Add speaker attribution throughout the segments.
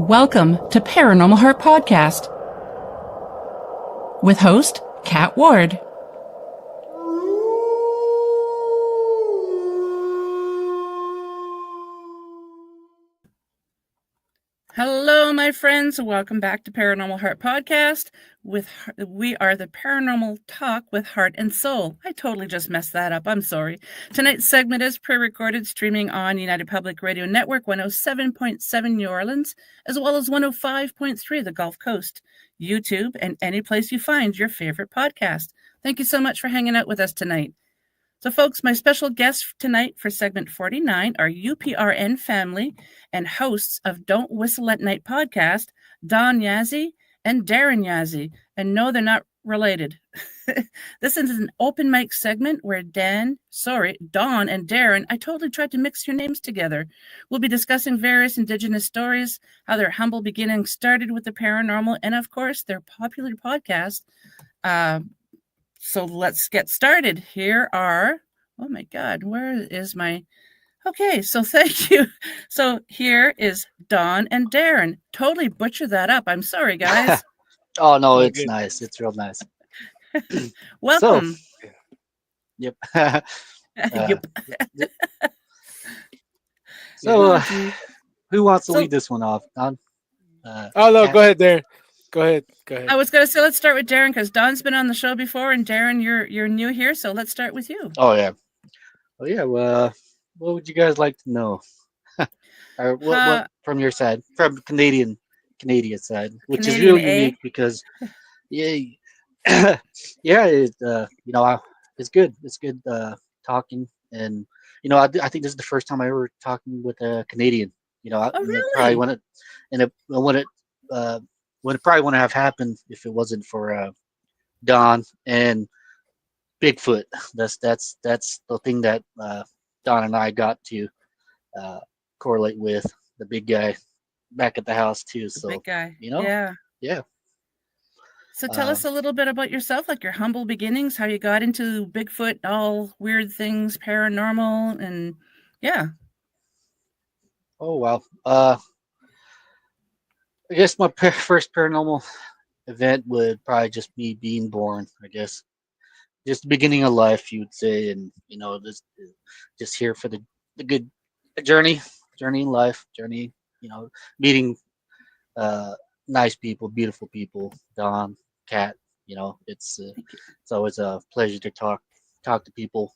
Speaker 1: Welcome to Paranormal Heart Podcast with host Kat Ward. Hello, my friends. Welcome back to Paranormal Heart Podcast. We are the Paranormal Talk with Heart and Soul. I totally just messed that up. I'm sorry. Tonight's segment is pre-recorded, streaming on United Public Radio Network 107.7 New Orleans, as well as 105.3 the Gulf Coast, YouTube, and any place you find your favorite podcast. Thank you so much for hanging out with us tonight. So, folks, my special guests tonight for segment 49 are UPRN family and hosts of Don't Whistle at Night podcast, Darren Yazzie and Darren Yazzie. And no, they're not related. This is an open mic segment where Dawn and Darren, I totally tried to mix your names together. We'll be discussing various Indigenous stories, how their humble beginnings started with the paranormal, and, of course, their popular podcast. So let's get started. Here are, oh my God, where is my, okay, so thank you. So here is Dawn and Darren. Totally butchered that up. I'm sorry, guys.
Speaker 2: Oh, no, it's good. Nice. It's real nice.
Speaker 1: Welcome.
Speaker 2: So, yep.
Speaker 1: Yep.
Speaker 2: So, who wants to lead this one off? Don?
Speaker 3: Oh, no, go ahead, Darren. Go ahead.
Speaker 1: I was going to say, let's start with Darren, because Don's been on the show before, and Darren, you're new here, so let's start with you.
Speaker 2: Oh, yeah. Oh, yeah. Well, what would you guys like to know? Or what from your side, from Canadian side, which Canadian is really unique because, yeah, it's good. It's good talking, and I think this is the first time I ever talking with a Canadian.
Speaker 1: Really?
Speaker 2: Probably when it probably wouldn't have happened if it wasn't for Don and Bigfoot. That's the thing that Don and I got to correlate with, the big guy back at the house too. So
Speaker 1: big guy.
Speaker 2: Yeah.
Speaker 1: So tell us a little bit about yourself, like your humble beginnings, how you got into Bigfoot, all weird things, paranormal, and yeah.
Speaker 2: Oh wow. I guess my first paranormal event would probably just be being born, I guess. Just the beginning of life, you would say, and just here for the good journey in life, meeting nice people, beautiful people, Don, Kat, it's always a pleasure to talk to people,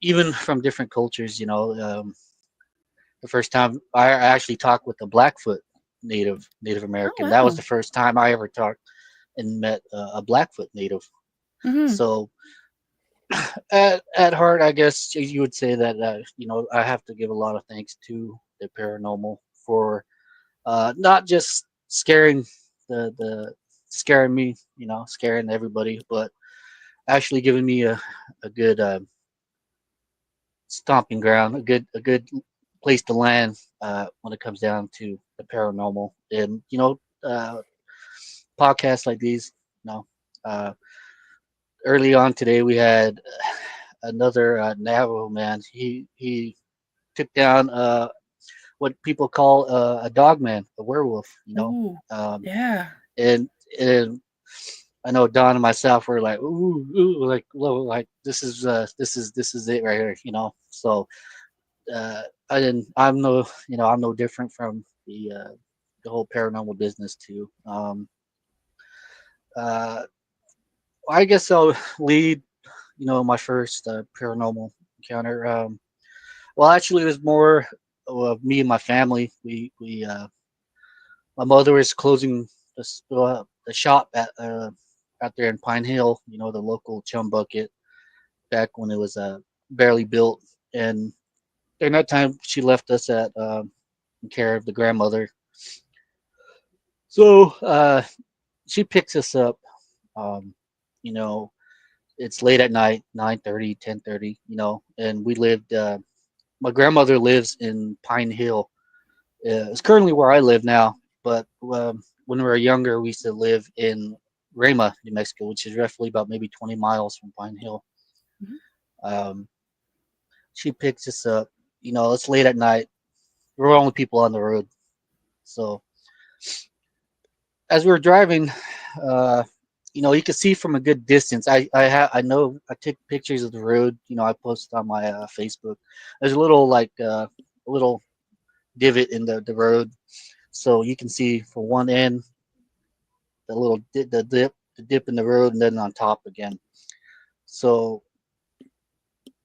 Speaker 2: even from different cultures, the first time I actually talked with a Blackfoot Native American.
Speaker 1: Oh, wow.
Speaker 2: That was the first time I ever talked and met a Blackfoot Native.
Speaker 1: Mm-hmm.
Speaker 2: So at heart, I guess you would say that I have to give a lot of thanks to the paranormal for not just scaring scaring me, scaring everybody, but actually giving me a good stomping ground, a good place to land when it comes down to the paranormal. And podcasts like these, early on today we had another Navajo man. He took down what people call a dog man, a werewolf.
Speaker 1: Ooh, yeah.
Speaker 2: And I know Don and myself were like, ooh, like this is it right here, So I'm no different from the whole paranormal business too. I guess I'll lead, my first paranormal encounter. Well, actually, it was more of me and my family. We my mother was closing the shop out there in Pine Hill, the local chum bucket, back when it was barely built. And during that time, she left us in care of the grandmother. So she picks us up. It's late at night, 9:30, 10:30, and we lived. My grandmother lives in Pine Hill. It's currently where I live now, but when we were younger, we used to live in Rama, New Mexico, which is roughly about maybe 20 miles from Pine Hill. Mm-hmm. She picks us up. It's late at night. We're the only people on the road. So as we were driving, you could see from a good distance. I know I took pictures of the road. I posted on my Facebook. There's a little a little divot in the road, so you can see from one end the dip in the road, and then on top again. So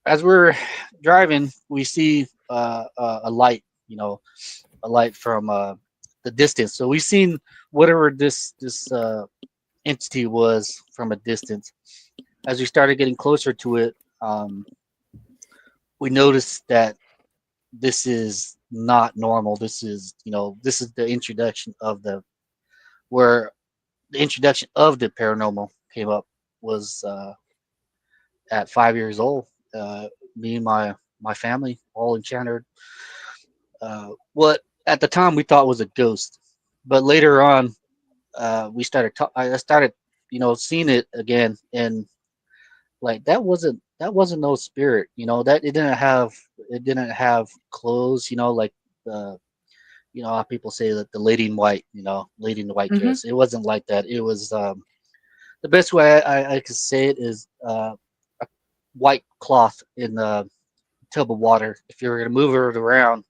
Speaker 2: as we're driving, we see a light. A light from the distance. So we've seen whatever this entity was from a distance. As we started getting closer to it, we noticed that this is not normal. This is the introduction of where the introduction of the paranormal came up was at 5 years old. Me and my family all encountered what at the time we thought was a ghost, but later on I started seeing it again, and like that wasn't no spirit, that it didn't have clothes, like the how people say that the lady in white, lady in the white
Speaker 1: Mm-hmm.
Speaker 2: dress. It wasn't like that. It was the best way I could say it is a white cloth in a tub of water. If you were gonna move it around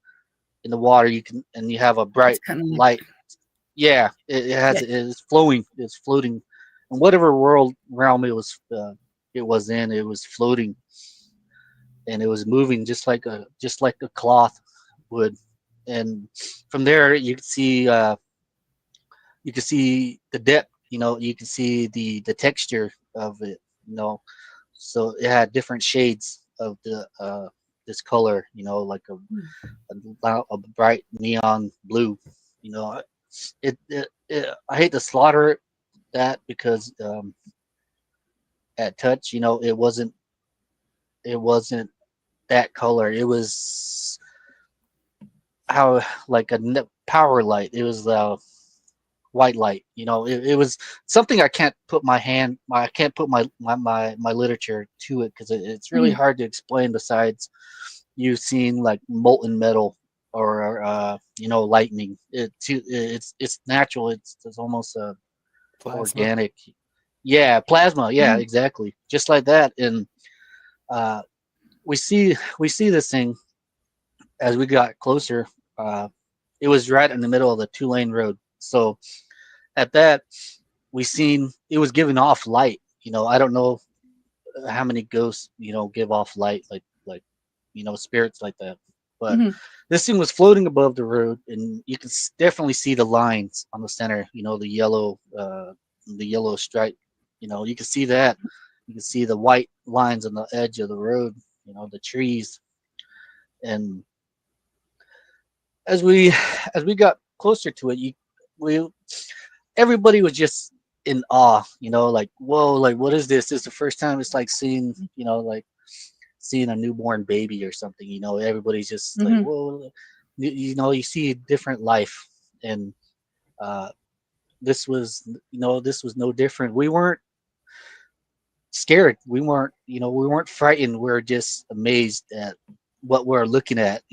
Speaker 2: in the water, you can, and you have a
Speaker 1: It's
Speaker 2: bright
Speaker 1: kind of like,
Speaker 2: light. Yeah,
Speaker 1: yeah,
Speaker 2: it's flowing, it's floating, and whatever world realm it was in, it was floating, and it was moving just like a cloth would. And from there, you could see the depth. You can see the texture of it. So it had different shades of this color. Like a bright neon blue. You know, I hate to slaughter that because at touch, it wasn't that color. It was how like a power light. It was white light. It was something I can't put my literature to it because it's really
Speaker 1: mm-hmm.
Speaker 2: hard to explain. Besides you seeing like molten metal or lightning. It's natural. It's almost
Speaker 3: Plasma.
Speaker 2: organic. Yeah, plasma. Yeah,
Speaker 1: Mm-hmm.
Speaker 2: exactly. Just like that. And uh, we see this thing as we got closer. Uh, it was right in the middle of the 2-lane road. So at that, we seen it was giving off light. I don't know how many ghosts give off light like spirits like that, but
Speaker 1: Mm-hmm.
Speaker 2: this thing was floating above the road, and you can definitely see the lines on the center. The yellow stripe. You can see that. You can see the white lines on the edge of the road. The trees. And as we as we got closer to it, we everybody was just in awe. Like, whoa, like what is this? This is the first time it's like seeing like seeing a newborn baby or something. Everybody's just like,
Speaker 1: Mm-hmm.
Speaker 2: whoa. You see different life. And uh this was no different. We weren't scared. We weren't frightened. We were just amazed at what we're looking at.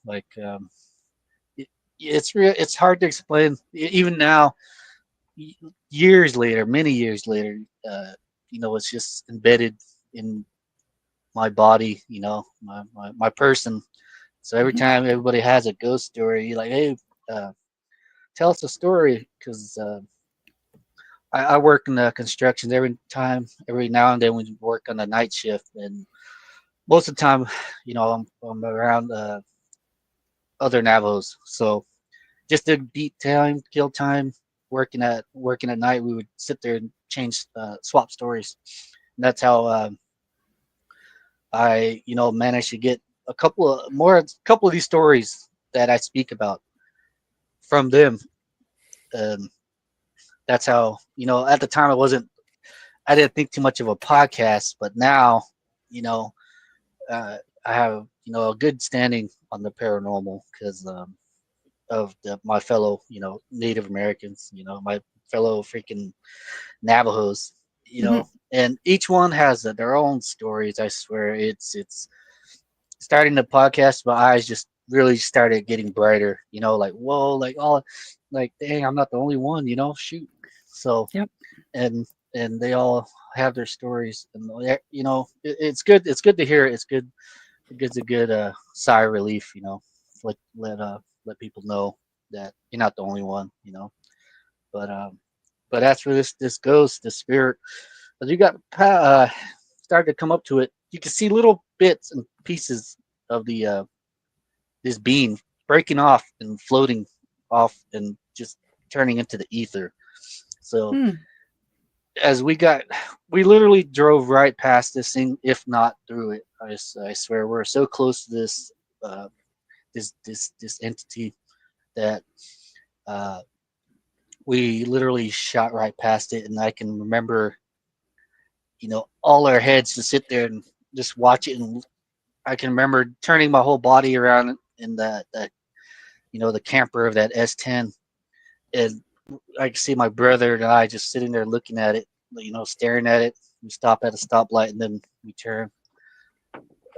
Speaker 2: Like it, it's real. It's hard to explain. Even now, years later, many years later, it's just embedded in my body. My person. So every
Speaker 1: Mm-hmm.
Speaker 2: time everybody has a ghost story, you're like, hey, uh, tell us a story, because I work in the constructions. Every now and then we work on the night shift, and most of the time, I'm around other Navajos. So just to beat time, kill time, working at night, we would sit there and swap stories. And that's how I managed to get a couple of these stories that I speak about from them. Um, that's how at the time I didn't think too much of a podcast, but now you know I have a good standing on the paranormal because of my fellow Native Americans, my fellow freaking Navajos,
Speaker 1: Mm-hmm.
Speaker 2: and each one has their own stories. I swear, it's starting the podcast. My eyes just really started getting brighter. Like whoa, like all, like dang, I'm not the only one. Shoot. So
Speaker 1: Yep.
Speaker 2: and they all have their stories, and it's good. It's good to hear it. It's good. It gives a good sigh of relief. Let people know that you're not the only one. But as for this ghost, the spirit, as you got started to come up to it, you can see little bits and pieces of the this being breaking off and floating off and just turning into the ether. So as we literally drove right past this thing, if not through it. I swear, we're so close to this this entity that we literally shot right past it, and I can remember, all our heads to sit there and just watch it, and I can remember turning my whole body around in that the camper of that S10, and I can see my brother and I just sitting there looking at it, staring at it. We stop at a stoplight, and then we turn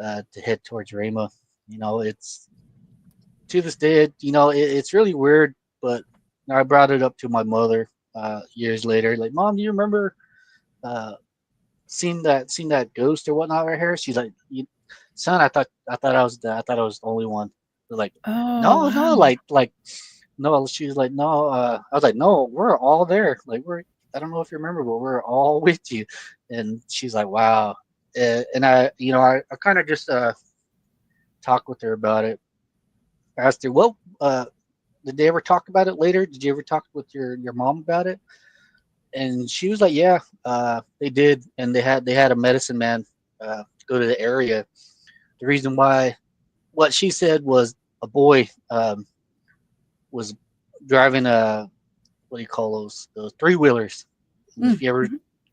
Speaker 2: to head towards Rama. It's to this day, it's really weird, but I brought it up to my mother years later, like, Mom, do you remember seen that ghost or whatnot right here? She's like, son, I thought I was the only one. They're like,
Speaker 1: Oh,
Speaker 2: no, no,
Speaker 1: wow.
Speaker 2: like no. She was like, no. I was like, no, we're all there. Like I don't know if you remember, but we're all with you. And she's like, wow. And I kind of just talked with her about it. I asked her, well, did they ever talk about it later? Did you ever talk with your mom about it? And she was like, yeah, they did, and they had a medicine man go to the area. The reason why, what she said was a boy was driving a, what do you call those three wheelers. If you ever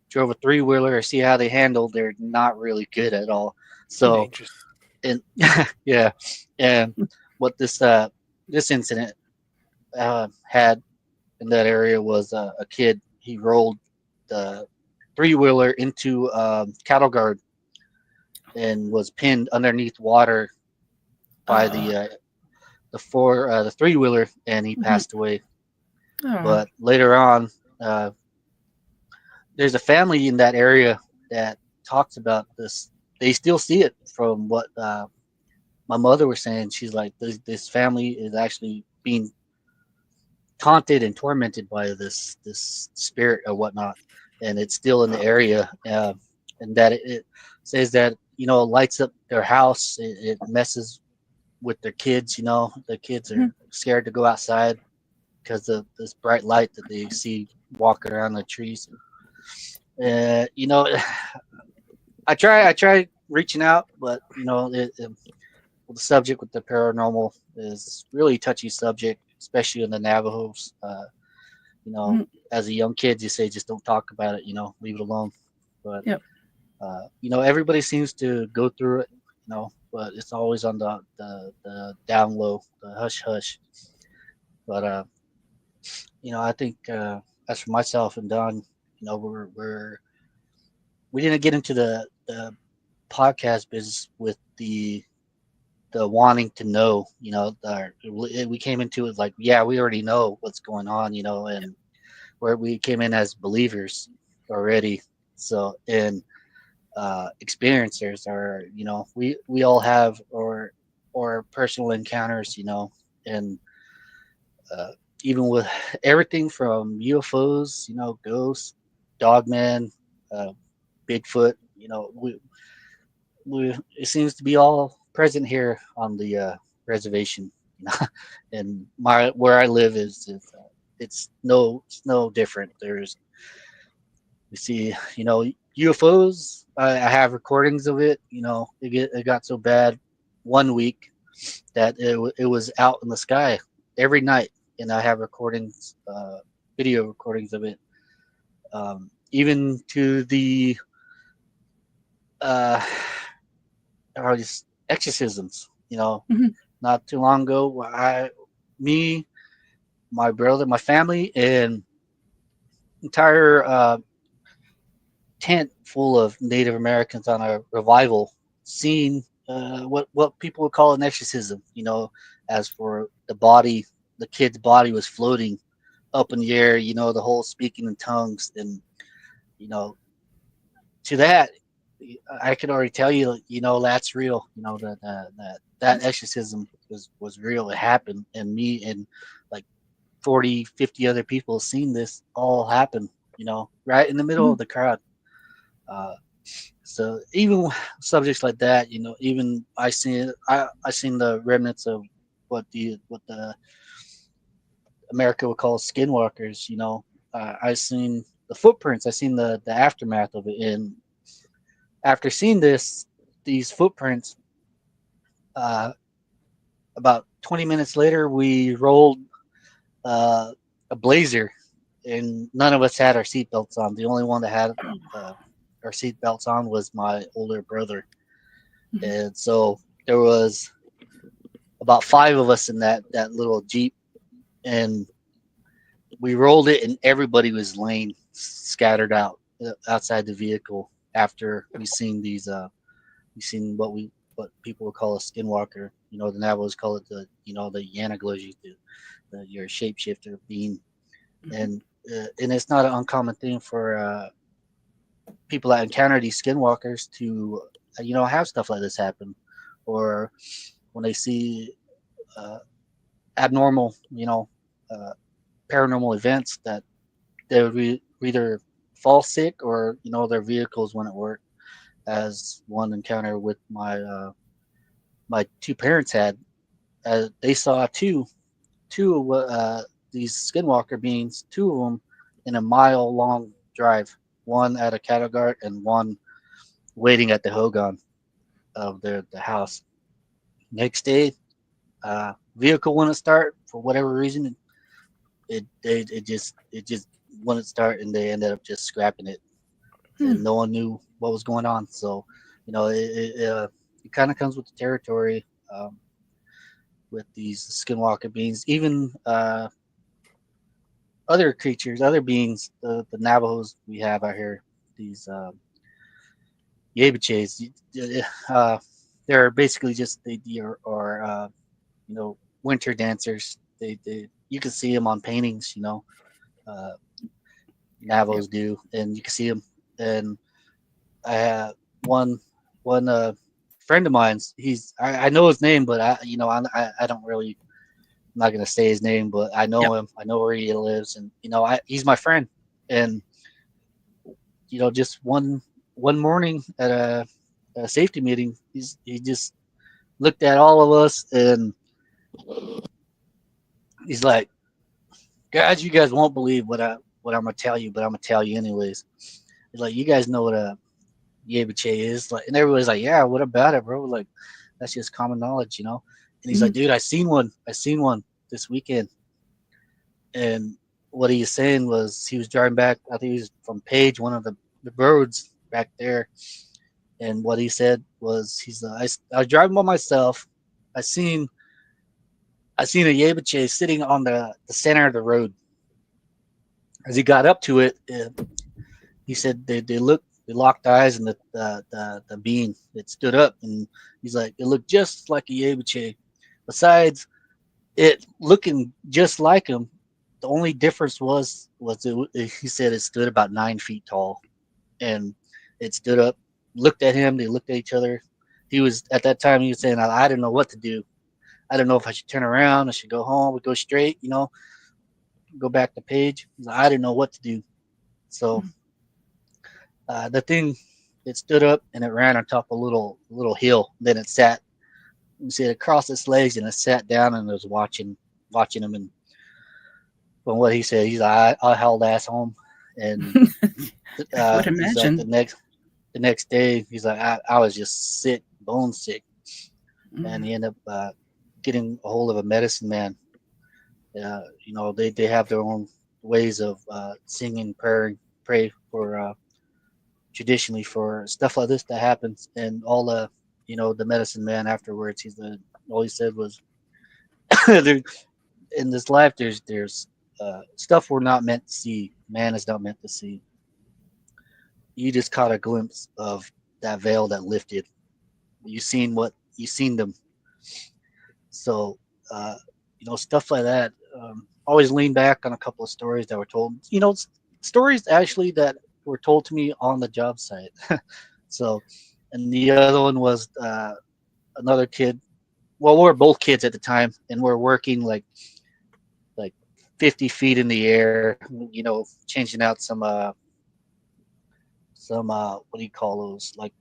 Speaker 2: drove a three wheeler or see how they handle, they're not really good at all. So,
Speaker 3: Dangerous.
Speaker 2: and yeah, and what this incident had in that area was a kid. He rolled the three wheeler into cattle guard and was pinned underneath water by the three wheeler, and he passed away.
Speaker 1: Oh.
Speaker 2: But later on, there's a family in that area that talks about this. They still see it, from what my mother was saying. She's like, this family is actually being taunted and tormented by this spirit or whatnot, and it's still in the area. And that it says that it lights up their house. It messes with their kids. The kids are scared to go outside because of this bright light that they see walking around the trees. I try reaching out, but the subject with the paranormal is really touchy subject, especially in the Navajos. As a young kid, you say just don't talk about it. Leave it alone. But everybody seems to go through it. But it's always on the down low, the hush hush. But I think as for myself and Don, we didn't get into the podcast business with the wanting to know. We came into it like, yeah, we already know what's going on. And where we came in as believers already. So, and experiencers are, we all have or personal encounters, and even with everything from UFOs, ghosts, dogmen, Bigfoot, it seems to be all present here on the reservation. And where I live is it's no different. We see, UFOs. I have recordings of it. It got so bad one week that it was out in the sky every night, and I have recordings, video recordings of it. Even to the just exorcisms. Not too long ago, my brother, my family, and entire tent full of Native Americans on a revival, seen what people would call an exorcism. As for the body, the kid's body was floating up in the air. The whole speaking in tongues, and you know to that, I can already tell you, that's real. That exorcism was real. It happened, and me and like 40, 50 other people seen this all happen. Right in the middle of the crowd. So even subjects like that, even I seen the remnants of what the America would call skinwalkers. I seen the footprints. I seen the aftermath of it, and after seeing these footprints, uh, about 20 minutes later, we rolled a blazer, and none of us had our seatbelts on. The only one that had our seatbelts on was my older brother, and so there was about 5 of us in that little Jeep, and we rolled it, and everybody was laying scattered out outside the vehicle after we seen what people would call a skinwalker. The Navajos call it the Yanagloji, your shapeshifter being, and it's not an uncommon thing for people that encounter these skinwalkers to have stuff like this happen, or when they see abnormal paranormal events, that they would either fall sick, or their vehicles wouldn't work, as one encounter with my 2 parents had. They saw two of these skinwalker beings, 2 of them in a mile-long drive, one at a cattle guard and one waiting at the hogan of the house. Next day, vehicle wouldn't start for whatever reason. It just wouldn't start, and they ended up just scrapping it, and no one knew what was going on. So, it kind of comes with the territory. With these skinwalker beings, even other creatures, other beings, the Navajos we have out here, these Yebiches, they're basically just winter dancers. They you can see them on paintings, Navajos do, and you can see them. And I have one friend of mine's. I know his name, but I don't really. I'm not gonna say his name, but I know him. I know where he lives, and he's my friend. And just one morning at a safety meeting, he just looked at all of us, and he's like, "Guys, you guys won't believe what I'm gonna tell you, but I'm gonna tell you anyways." He's like, "You guys know what a Yebiche is?" Like, and everybody's like, "Yeah, what about it, bro?" Like, that's just common knowledge, And he's like, "Dude, I seen one this weekend." And what he was saying was, he was driving back. I think he was from Page, one of the roads back there. And what he said was, I was driving by myself. I seen a Yebiche sitting on the center of the road. As he got up to it, he said they locked eyes, and the being, it stood up, and he's like, it looked just like a Yebiche. Besides it looking just like him, the only difference was he said it stood about 9 feet tall, and it stood up, looked at him. They looked at each other. He was, at that time, he was saying, I didn't know what to do. I don't know if I should turn around, I should go home, we go straight, go back to Page. I didn't know what to do. So the thing, it stood up, and it ran on top of a little hill. Then it sat. You see, it crossed its legs, and it sat down, and it was watching him. And from what he said, he's like, I hauled ass home. And
Speaker 1: I would
Speaker 2: he's like,
Speaker 1: imagine.
Speaker 2: the next day, he's like, I was just sick, bone sick. And he ended up getting a hold of a medicine man. They have their own ways of singing, pray for traditionally for stuff like this that happens. And all the medicine man afterwards, all he said was, in this life, there's stuff we're not meant to see. Man is not meant to see. You just caught a glimpse of that veil that lifted, you seen them. So stuff like that. Always lean back on a couple of stories that were told. Stories actually that were told to me on the job site. So, and the other one was another kid. Well, we were both kids at the time, and we're working like 50 feet in the air. Changing out some what do you call those? Like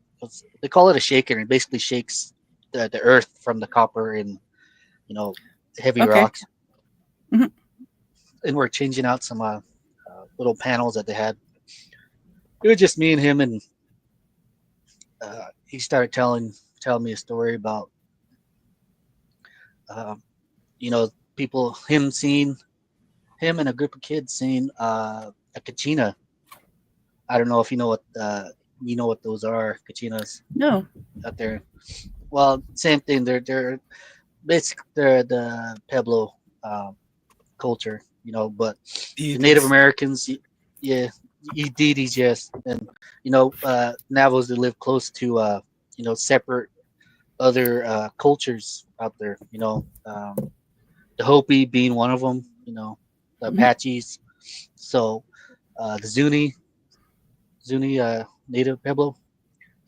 Speaker 2: they call it a shaker, and basically shakes the earth from the copper and you know heavy
Speaker 1: Okay.
Speaker 2: rocks.
Speaker 1: hmm
Speaker 2: And we're changing out some little panels that they had. It was just me and him, and he started telling me a story about uh, people him and a group of kids seeing a kachina. I don't know if you know what those are, kachinas
Speaker 1: No.
Speaker 2: out there. Well, same thing. They're basically they're the Pueblo culture, but the Native
Speaker 3: Deities.
Speaker 2: Americans, yeah, deities, yes, and Navajos that live close to separate other cultures out there. The Hopi being one of them. The
Speaker 1: hmm
Speaker 2: Apaches. So the Zuni Native Pueblo,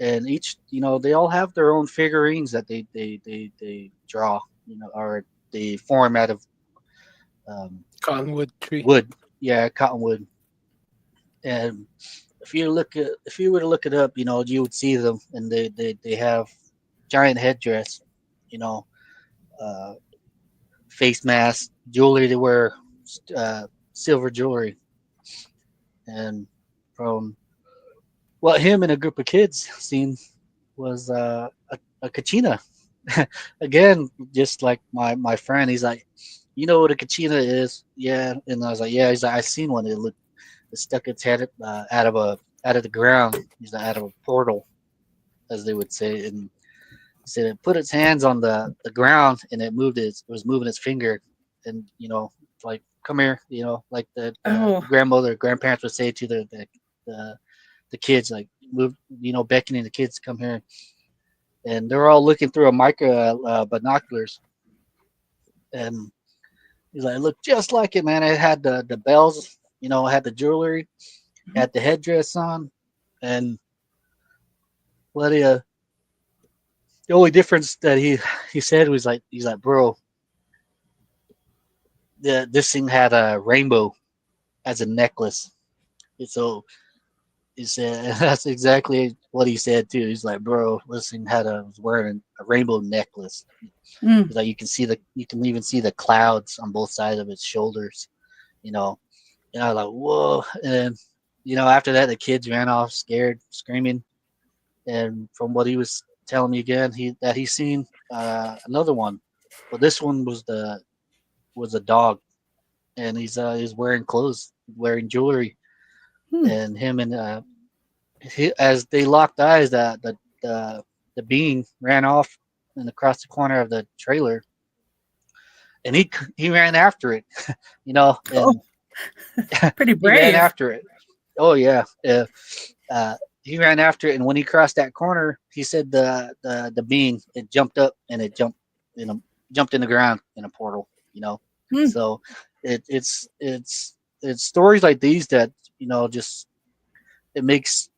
Speaker 2: and each they all have their own figurines that they draw, or they form out of
Speaker 3: Cottonwood tree.
Speaker 2: wood, yeah, cottonwood. And if you were to look it up, you would see them, and they have giant headdress, you know, uh, face masks, jewelry. They wear silver jewelry, and from what him and a group of kids seen was a kachina. Again, just like my friend, he's like, you know what a kachina is? Yeah, and I was like, yeah. He's like, I seen one. It stuck its head out of the ground. He's like, out of a portal, as they would say. And he said it put its hands on the ground, and it was moving its finger, and like, come here, like the
Speaker 1: Oh,
Speaker 2: grandmother grandparents would say to the the kids, like, move, beckoning the kids to come here. And they're all looking through a micro binoculars, and he's like, it looked just like it, man. It had the bells, it had the jewelry,
Speaker 1: mhm.
Speaker 2: had the headdress on, and what the only difference that he said was, like, he's like, bro, this thing had a rainbow as a necklace. And so he said that's exactly what he said too. He's like, bro, this thing was wearing a rainbow necklace.
Speaker 1: Mm.
Speaker 2: He's like, you can even see the clouds on both sides of its shoulders, you know. And I was like, whoa. And after that, the kids ran off scared, screaming. And from what he was telling me again, he's seen another one, but this one was a dog, and he's wearing clothes, wearing jewelry,
Speaker 1: Hmm.
Speaker 2: and him and as they locked eyes, the being ran off and across the corner of the trailer, and he ran after it,
Speaker 1: Oh,
Speaker 2: and
Speaker 1: pretty
Speaker 2: he ran
Speaker 1: brave.
Speaker 2: after it. Oh yeah, uh, he ran after it, and when he crossed that corner, he said the being, it jumped up, and it jumped in the ground in a portal.
Speaker 1: Hmm.
Speaker 2: So it's stories like these that just it makes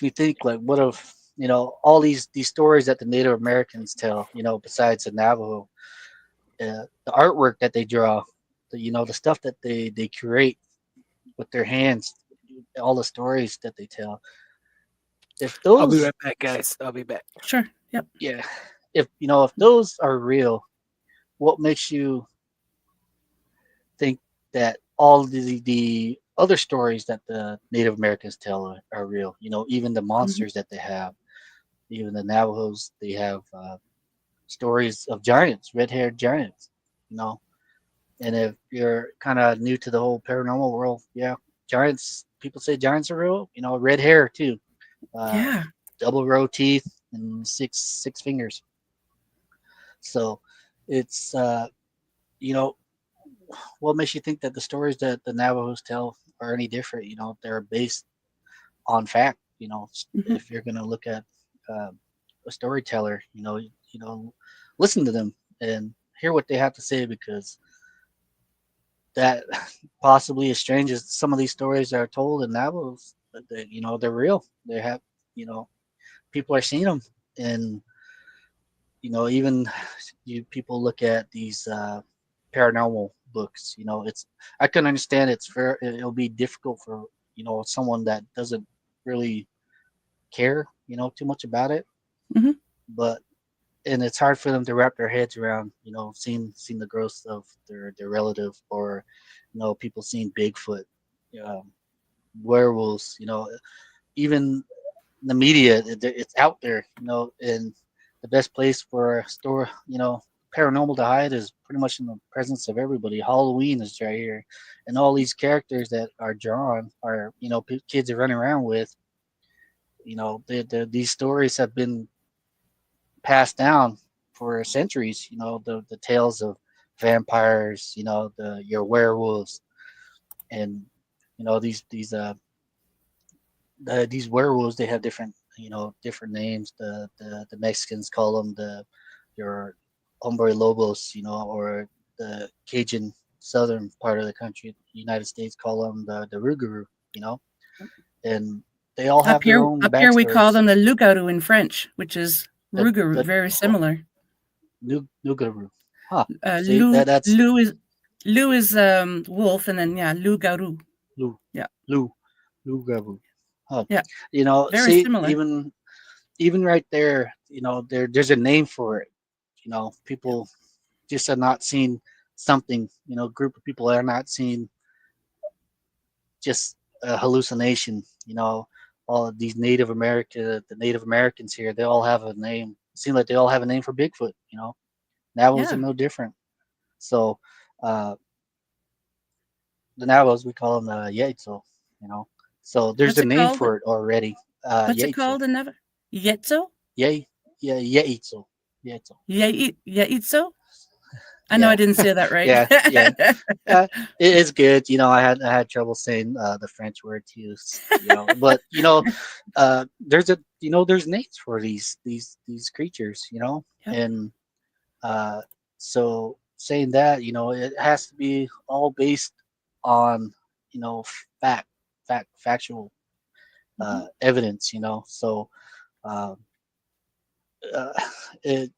Speaker 2: me think, like, what if all these stories that the Native Americans tell, besides the Navajo, the artwork that they draw, the stuff that they create with their hands, all the stories that they tell. If
Speaker 3: I'll be
Speaker 2: those,
Speaker 3: right back, guys. I'll be back.
Speaker 1: Sure. Yep.
Speaker 2: yeah, if those are real, what makes you think that all the other stories that the Native Americans tell are real? Even the
Speaker 1: hmm
Speaker 2: monsters that they have, even the Navajos, they have stories of giants, red-haired giants. You know, and if you're kind of new to the whole paranormal world, yeah, giants. People say giants are real. Red hair too, uh,
Speaker 1: Yeah.
Speaker 2: double row teeth, and six fingers. So it's you know what makes you think that the stories that the Navajos tell are any different? They're based on fact.
Speaker 1: hmm
Speaker 2: If you're going to look at uh, a storyteller. Listen to them and hear what they have to say, because that possibly as strange as some of these stories that are told in novels, they're real. They have, you know, people are seeing them, and even people look at these paranormal books. It's I can understand it'll be difficult for someone that doesn't really care too much about it,
Speaker 1: Hmm.
Speaker 2: but and it's hard for them to wrap their heads around seeing the growth of their relative, or people seeing Bigfoot, um, werewolves, even the media, it's out there, and the best place for a store, paranormal to hide is pretty much in the presence of everybody. Halloween is right here, and all these characters that are drawn are, kids are running around with. These stories have been passed down for centuries. The tales of vampires, your werewolves, and these werewolves, they have different names. The Mexicans call them your hombre lobos, or the Cajun southern part of the country, United States, call them the Rougarou, and they all have their own
Speaker 1: Up here we call
Speaker 2: backstories.
Speaker 1: them the loup-garou in French, which is
Speaker 2: The
Speaker 1: rougarou,
Speaker 2: the
Speaker 1: very similar.
Speaker 2: Rougarou, huh? See
Speaker 1: Loup
Speaker 2: that's
Speaker 1: loup is wolf, and then yeah, loup-garou.
Speaker 2: Lou
Speaker 1: Yeah,
Speaker 2: Lou Rougarou, huh?
Speaker 1: yeah, very
Speaker 2: See,
Speaker 1: similar.
Speaker 2: even right there, there's a name for it. People just are not seeing something. Group of people are not seeing just a hallucination. All of these the Native Americans here, they all have a name. It seems like they all have a name for Bigfoot. Navajos are
Speaker 1: Yeah.
Speaker 2: no different. So uh, the Navajos, we call them Yaitzo. You know, so there's
Speaker 1: What's
Speaker 2: a
Speaker 1: it
Speaker 2: name
Speaker 1: called?
Speaker 2: for it already.
Speaker 1: What's it
Speaker 2: Yaitzo.
Speaker 1: called in Navajo? Yetzo?
Speaker 2: Yay, yeah, Yaitzo. Yaitzo.
Speaker 1: Yaitzo? I know I
Speaker 2: Yeah,
Speaker 1: didn't say that right.
Speaker 2: yeah, yeah. It is good. I had trouble saying the French word too. But there's names for these creatures.
Speaker 1: Yep.
Speaker 2: And uh, so saying that, it has to be all based on fact, factual
Speaker 1: Mhm.
Speaker 2: evidence. So uh, uh,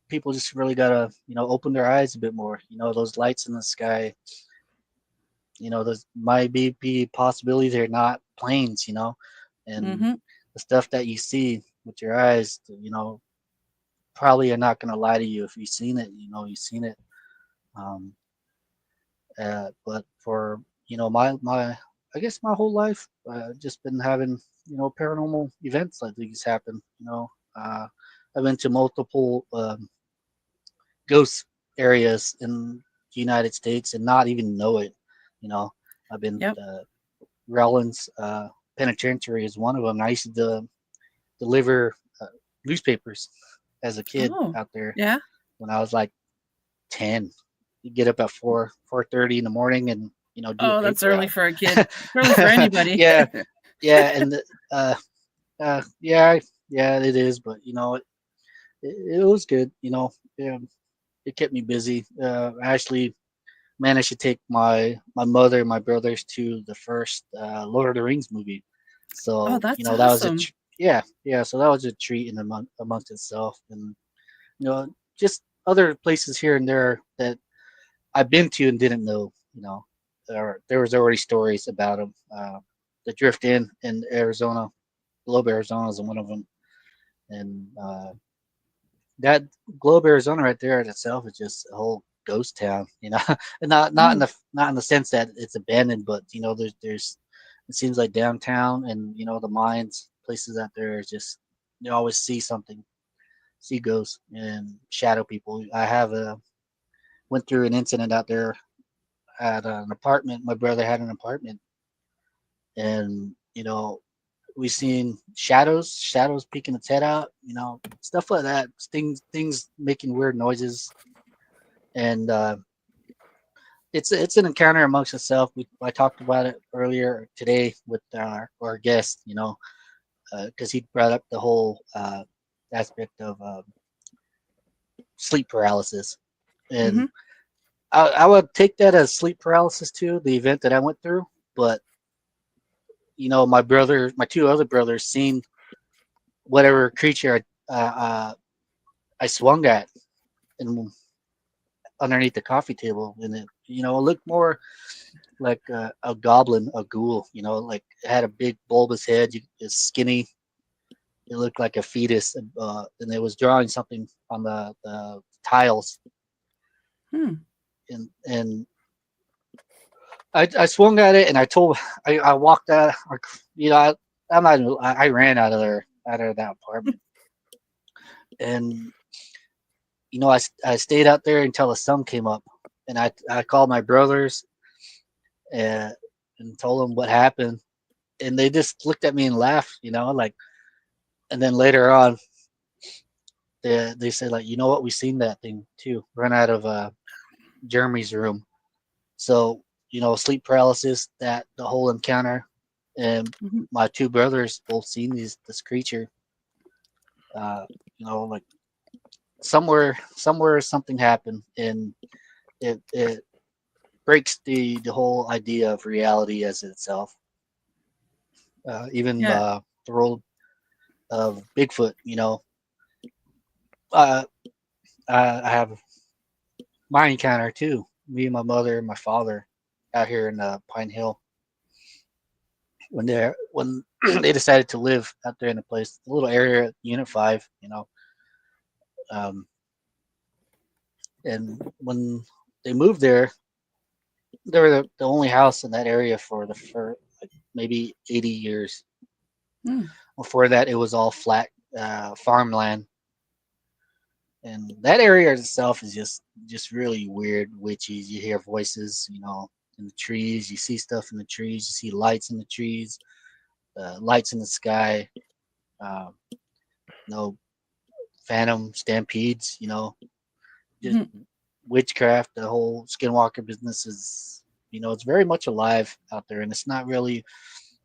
Speaker 2: people just really gotta open their eyes a bit more. Those lights in the sky, those might be possibilities they're not planes, and
Speaker 1: Mhm.
Speaker 2: the stuff that you see with your eyes, probably are not gonna lie to you. If you've seen it, you've seen it. Um, but for my I guess my whole life, just been having paranormal events like these happen. I've been to multiple ghost areas in the United States and not even know it. You know, I've been
Speaker 1: Yep.
Speaker 2: Rollins Penitentiary is one of them. I used to deliver newspapers as a kid
Speaker 1: Oh,
Speaker 2: out there
Speaker 1: yeah.
Speaker 2: when I was like 10. You get up at 4:30 in the morning and do a
Speaker 1: Oh, that's
Speaker 2: paper
Speaker 1: early
Speaker 2: route.
Speaker 1: for a kid. Early for anybody.
Speaker 2: Yeah, yeah, and yeah, yeah, it is. But it was good. Yeah, it kept me busy. I actually managed to take my mother and my brothers to the first Lord of the Rings movie.
Speaker 1: Oh,
Speaker 2: So
Speaker 1: that's
Speaker 2: that was
Speaker 1: awesome.
Speaker 2: yeah. So that was a treat in amongst itself, and just other places here and there that I've been to and didn't know. There was already stories about them. The Drift Inn in Arizona, Globe, Arizona is one of them, and that Globe, Arizona, right there in itself is just a whole ghost town. And
Speaker 1: Oh,
Speaker 2: not in the sense that it's abandoned, but there's it seems like downtown and the mines, places out there is just you always see something, see ghosts and shadow people. I have went through an incident out there at an apartment. My brother had an apartment, and we seen shadows peeking its head out, stuff like that, things making weird noises, and it's an encounter amongst itself. I talked about it earlier today with our guest, because he brought up the whole aspect of sleep paralysis, and
Speaker 1: Mm-hmm.
Speaker 2: I would take that as sleep paralysis too, the event that I went through. But my two other brothers, seen whatever creature I swung at and underneath the coffee table, and it looked more like a goblin, a ghoul. Like it had a big bulbous head, it's skinny. It looked like a fetus, and it was drawing something on the tiles.
Speaker 1: Hmm.
Speaker 2: And I swung at it, and I walked out. I ran out of that apartment, and I stayed out there until the sun came up, and I called my brothers and told them what happened, and they just looked at me and laughed, like. And then later on, they said, like, you know what, we seen that thing too run out of Jeremy's room. So sleep paralysis, that the whole encounter, and
Speaker 1: Mm-hmm.
Speaker 2: my two brothers both seen this creature. Like somewhere something happened, and it breaks the whole idea of reality as itself. Even
Speaker 1: Yeah.
Speaker 2: the role of Bigfoot. Uh, I have my encounter too. Me and my mother and my father out here in Pine Hill when they decided to live out there in the place, the little area at Unit 5. Um, and when they moved there, they were the only house in that area for like maybe 80 years.
Speaker 1: Mm.
Speaker 2: Before that, it was all flat farmland, and that area itself is just really weird, witchy. You hear voices, in the trees. You see stuff in the trees. You see lights in the trees, lights in the sky. Uh, phantom stampedes. Just
Speaker 1: Mm-hmm.
Speaker 2: witchcraft. The whole Skinwalker business is, it's very much alive out there, and it's not really.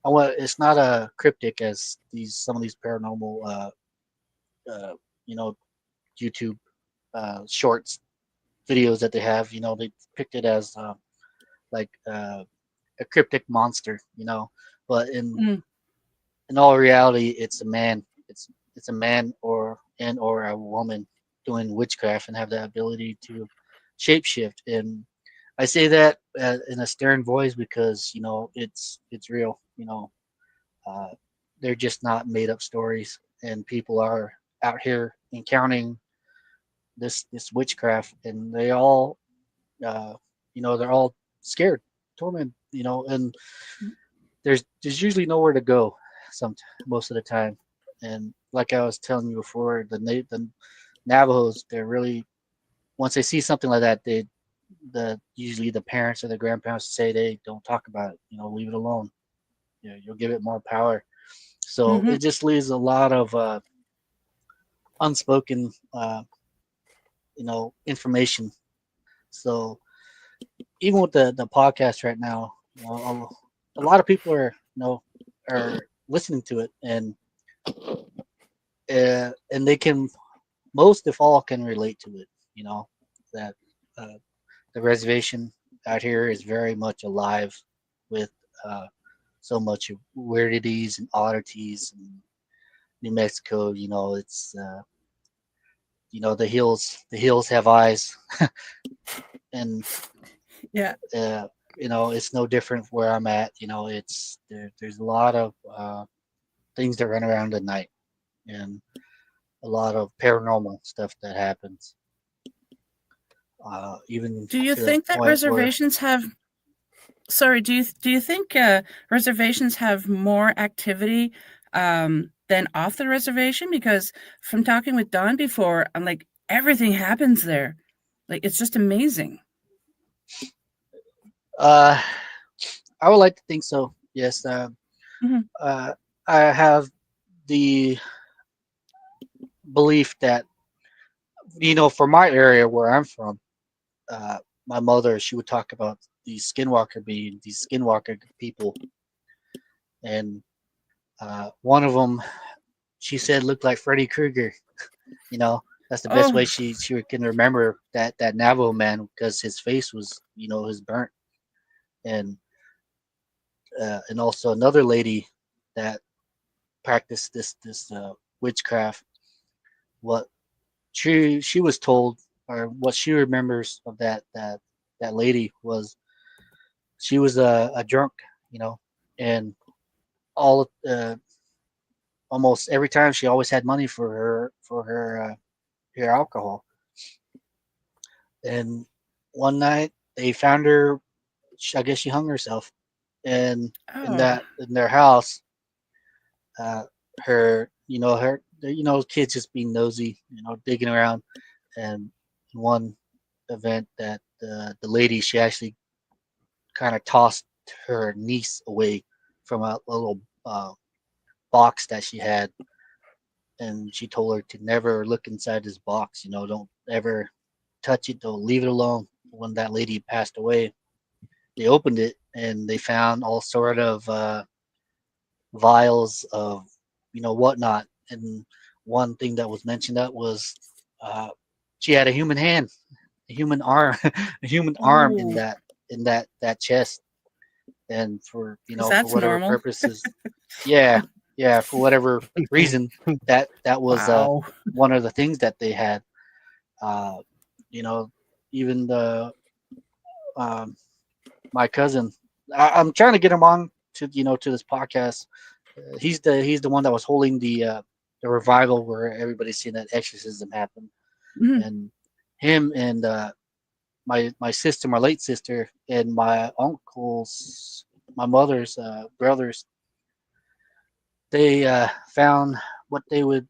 Speaker 2: It's not a cryptic as some of these paranormal, uh, you know, YouTube shorts videos that they have. They picked it as like a cryptic monster. But in all reality, it's a man. It's a man or a woman doing witchcraft and have the ability to shapeshift. And I say that in a stern voice because it's real. Uh, they're just not made up stories, and people are out here encountering this witchcraft, and they all uh, they're all scared, tormented, and there's usually nowhere to go most of the time. And like I was telling you before, the Navajos, they're really, once they see something like that, usually the parents or the grandparents say they don't talk about it, leave it alone. You'll give it more power. So
Speaker 1: Mm-hmm.
Speaker 2: it just leaves a lot of unspoken information. So even with the podcast right now, a lot of people are listening to it, and they can, most if all, can relate to it. That uh, the reservation out here is very much alive with so much of weirdities and oddities. And New Mexico, it's the hills have eyes, and
Speaker 1: Yeah.
Speaker 2: it's no different where I'm at. There's a lot of things that run around at night, and a lot of paranormal stuff that happens. Even
Speaker 1: Do you
Speaker 2: to the
Speaker 1: think that
Speaker 2: point where
Speaker 1: reservations have? Sorry. Do you think reservations have more activity than off the reservation? Because from talking with Don before, I'm like everything happens there. Like it's just amazing.
Speaker 2: uh, I would like to think so. Yes.
Speaker 1: Mm-hmm.
Speaker 2: I have the belief that for my area where I'm from, my mother, she would talk about these skinwalker people, and one of them she said looked like Freddy Krueger. You know, that's the best way
Speaker 1: Oh,
Speaker 2: she can remember that Navajo man, because his face was, his burnt. And also another lady that practiced this witchcraft. What she was told, or what she remembers of that lady, was she was a drunk, and all almost every time she always had money for her alcohol. And one night they found her. I guess she hung herself, and
Speaker 1: oh,
Speaker 2: in their house, her kids just being nosy, digging around. And one event that the lady, she actually kind of tossed her niece away from a little box that she had, and she told her to never look inside this box. Don't ever touch it. Don't leave it alone. When that lady passed away, they opened it and they found all sort of vials of whatnot. And one thing that was mentioned that was uh, she had a human hand, a human arm, a human arm in
Speaker 1: oh,
Speaker 2: that chest. And for for
Speaker 1: that's
Speaker 2: whatever
Speaker 1: normal.
Speaker 2: purposes, yeah, yeah, for whatever reason, that was
Speaker 1: Wow.
Speaker 2: one of the things that they had. Uh, you know, even the um, my cousin, I'm trying to get him on to this podcast. He's the one that was holding the revival where everybody's seen that exorcism happen.
Speaker 1: Mm.
Speaker 2: And him and my sister, my late sister, and my uncles, my mother's brothers, they found what they would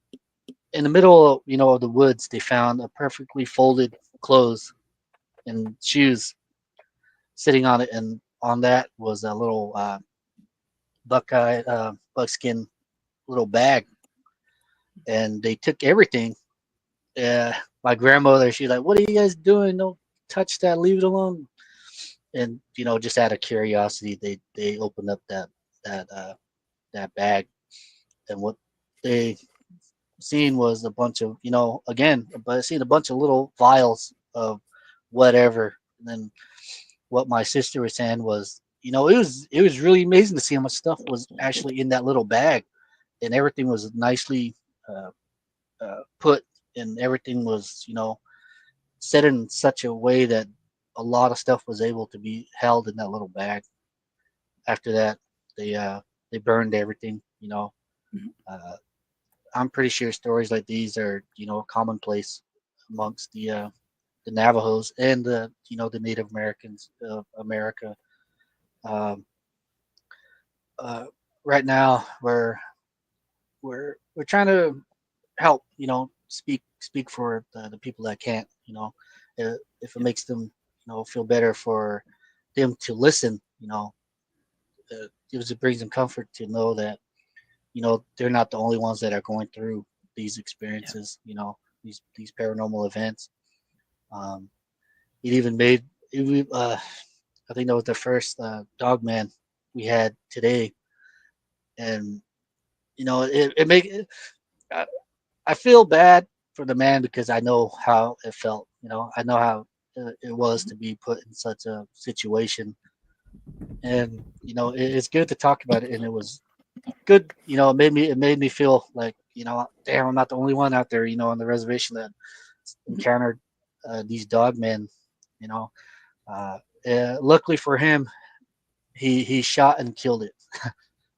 Speaker 2: in the middle, of the woods. They found a perfectly folded clothes and shoes sitting on it, and on that was a little buckeye buckskin little bag. And they took everything. My grandmother, she's like, "What are you guys doing? Don't touch that. Leave it alone." And just out of curiosity, they opened up that that bag, and what they seen was a bunch of again, but seen a bunch of little vials of whatever. And then what my sister was saying was, it was really amazing to see how much stuff was actually in that little bag, and everything was nicely uh, put, and everything was set in such a way that a lot of stuff was able to be held in that little bag. After that, they burned everything.
Speaker 1: Mhm.
Speaker 2: Uh, I'm pretty sure stories like these are commonplace amongst the Navajos and the Native Americans of America. Um, uh, right now, we're trying to help. Speak for the people that can't. If it makes them feel better for them to listen. It brings them comfort to know that they're not the only ones that are going through these
Speaker 1: Yeah.
Speaker 2: experiences. These paranormal events. Um, it even made I think that was the first dog man we had today, and it make I, I feel bad for the man because I know how it felt. I know how it was
Speaker 1: Mhm.
Speaker 2: to be put in such a situation, and it's good to talk about it. And it was good. It made me feel like damn, I'm not the only one out there. On the reservation that
Speaker 1: Mhm.
Speaker 2: encountered these dog men. You know, luckily for him, he shot and killed it.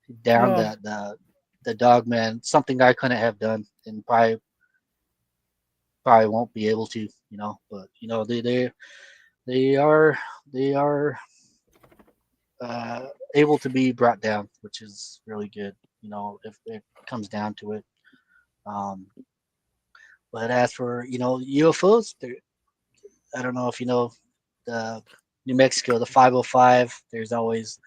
Speaker 2: He downed
Speaker 1: Oh,
Speaker 2: the dog man. Something I couldn't have done, and probably won't be able to. But they are they are able to be brought down, which is really good. If it comes down to it. Um, but as for UFOs, I don't know if the New Mexico, the 505. There's always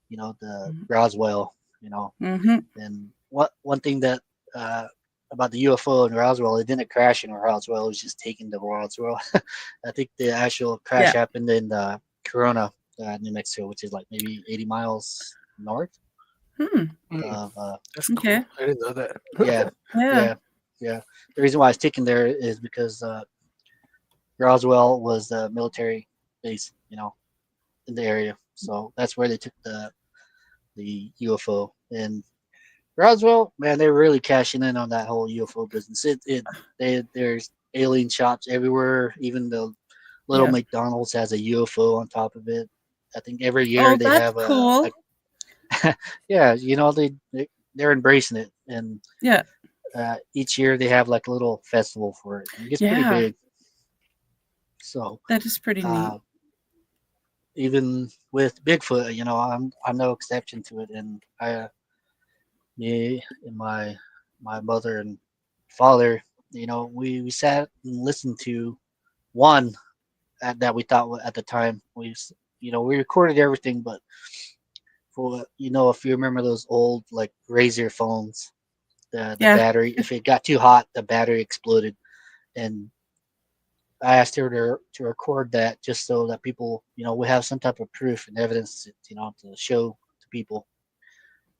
Speaker 2: the
Speaker 1: mhm.
Speaker 2: Roswell. You know,
Speaker 1: Mhm.
Speaker 2: and what one thing that uh, about the UFO in Roswell, it didn't crash in Roswell. It was just taken to Roswell. I think the actual crash
Speaker 1: Yeah.
Speaker 2: happened in Corona, New Mexico, which is like maybe 80 miles north. of
Speaker 3: That's
Speaker 1: Okay.
Speaker 3: cool. I didn't know that.
Speaker 2: yeah,
Speaker 1: Yeah.
Speaker 2: yeah. The reason why it's taken there is because Roswell was a military base, in the area. So that's where they took the UFO. And Roswell, man, they're really cashing in on that whole UFO business. There's alien shops everywhere. Even the little
Speaker 1: Yeah.
Speaker 2: McDonald's has a UFO on top of it. I think every year
Speaker 1: Oh,
Speaker 2: they
Speaker 1: that's
Speaker 2: have
Speaker 1: cool.
Speaker 2: yeah, they're embracing it, and
Speaker 1: Yeah.
Speaker 2: each year they have like a little festival for it. It gets pretty
Speaker 1: Yeah.
Speaker 2: big. So
Speaker 1: That is pretty neat.
Speaker 2: even with Bigfoot, I'm no exception to it. And me and my mother and father, we sat and listened to one that we thought at the time we recorded everything, but for if you remember those old like Razor phones, the
Speaker 1: Yeah.
Speaker 2: battery, if it got too hot, the battery exploded. And I asked her to record that just so that people, we have some type of proof and evidence, to show to people.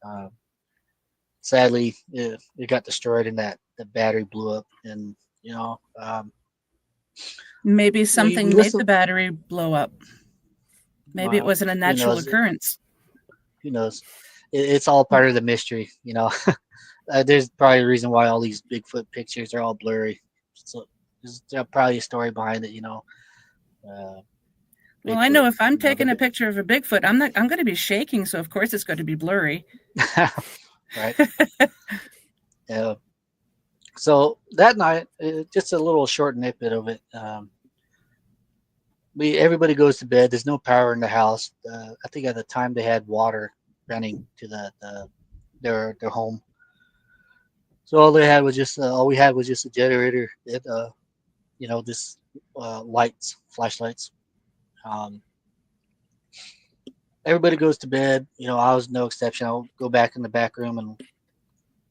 Speaker 2: Uh, Sadly, it got destroyed and that the battery blew up. And
Speaker 1: Maybe
Speaker 2: we
Speaker 1: something made the
Speaker 2: listened.
Speaker 1: battery blow up. Maybe it wasn't a
Speaker 2: Who
Speaker 1: natural
Speaker 2: knows?
Speaker 1: occurrence.
Speaker 2: Who knows? It's all part of the mystery. There's probably a reason why all these Bigfoot pictures are all blurry. So there's probably a story behind it.
Speaker 1: Well, I
Speaker 2: Bigfoot.
Speaker 1: know if I'm taking a
Speaker 2: The
Speaker 1: picture of a Bigfoot, I'm going to be shaking, so of course it's going to be blurry.
Speaker 2: right. Yeah. So that night, just a little short snippet of it. Everybody goes to bed. There's no power in the house. I think at the time they had water running to their home. So all we had was just a generator. This lights, flashlights. Um, Everybody goes to bed. I was no exception. I'll go back in the back room and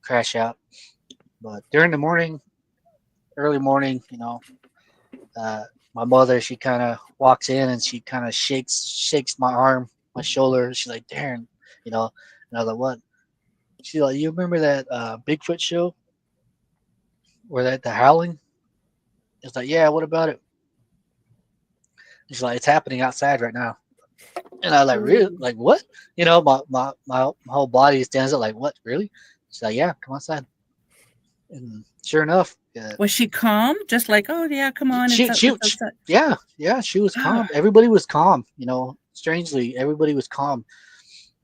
Speaker 2: crash out. But during the morning, early morning, my mother, she kind of walks in and she kind of shakes my arm, my shoulder. She's like, Darren, and I was like, what? She's like, you remember that Bigfoot show where that the howling? It's like, yeah, what about it? She's like, it's happening outside right now. And I was like, really? Like, what? My whole body stands up like, what? Really? She's like, yeah, come outside. And sure enough,
Speaker 1: Was she calm? Just like, oh yeah, come on,
Speaker 2: she,
Speaker 1: it's
Speaker 2: she,
Speaker 1: outside.
Speaker 2: yeah, she was calm. Everybody was calm. Strangely, everybody was calm.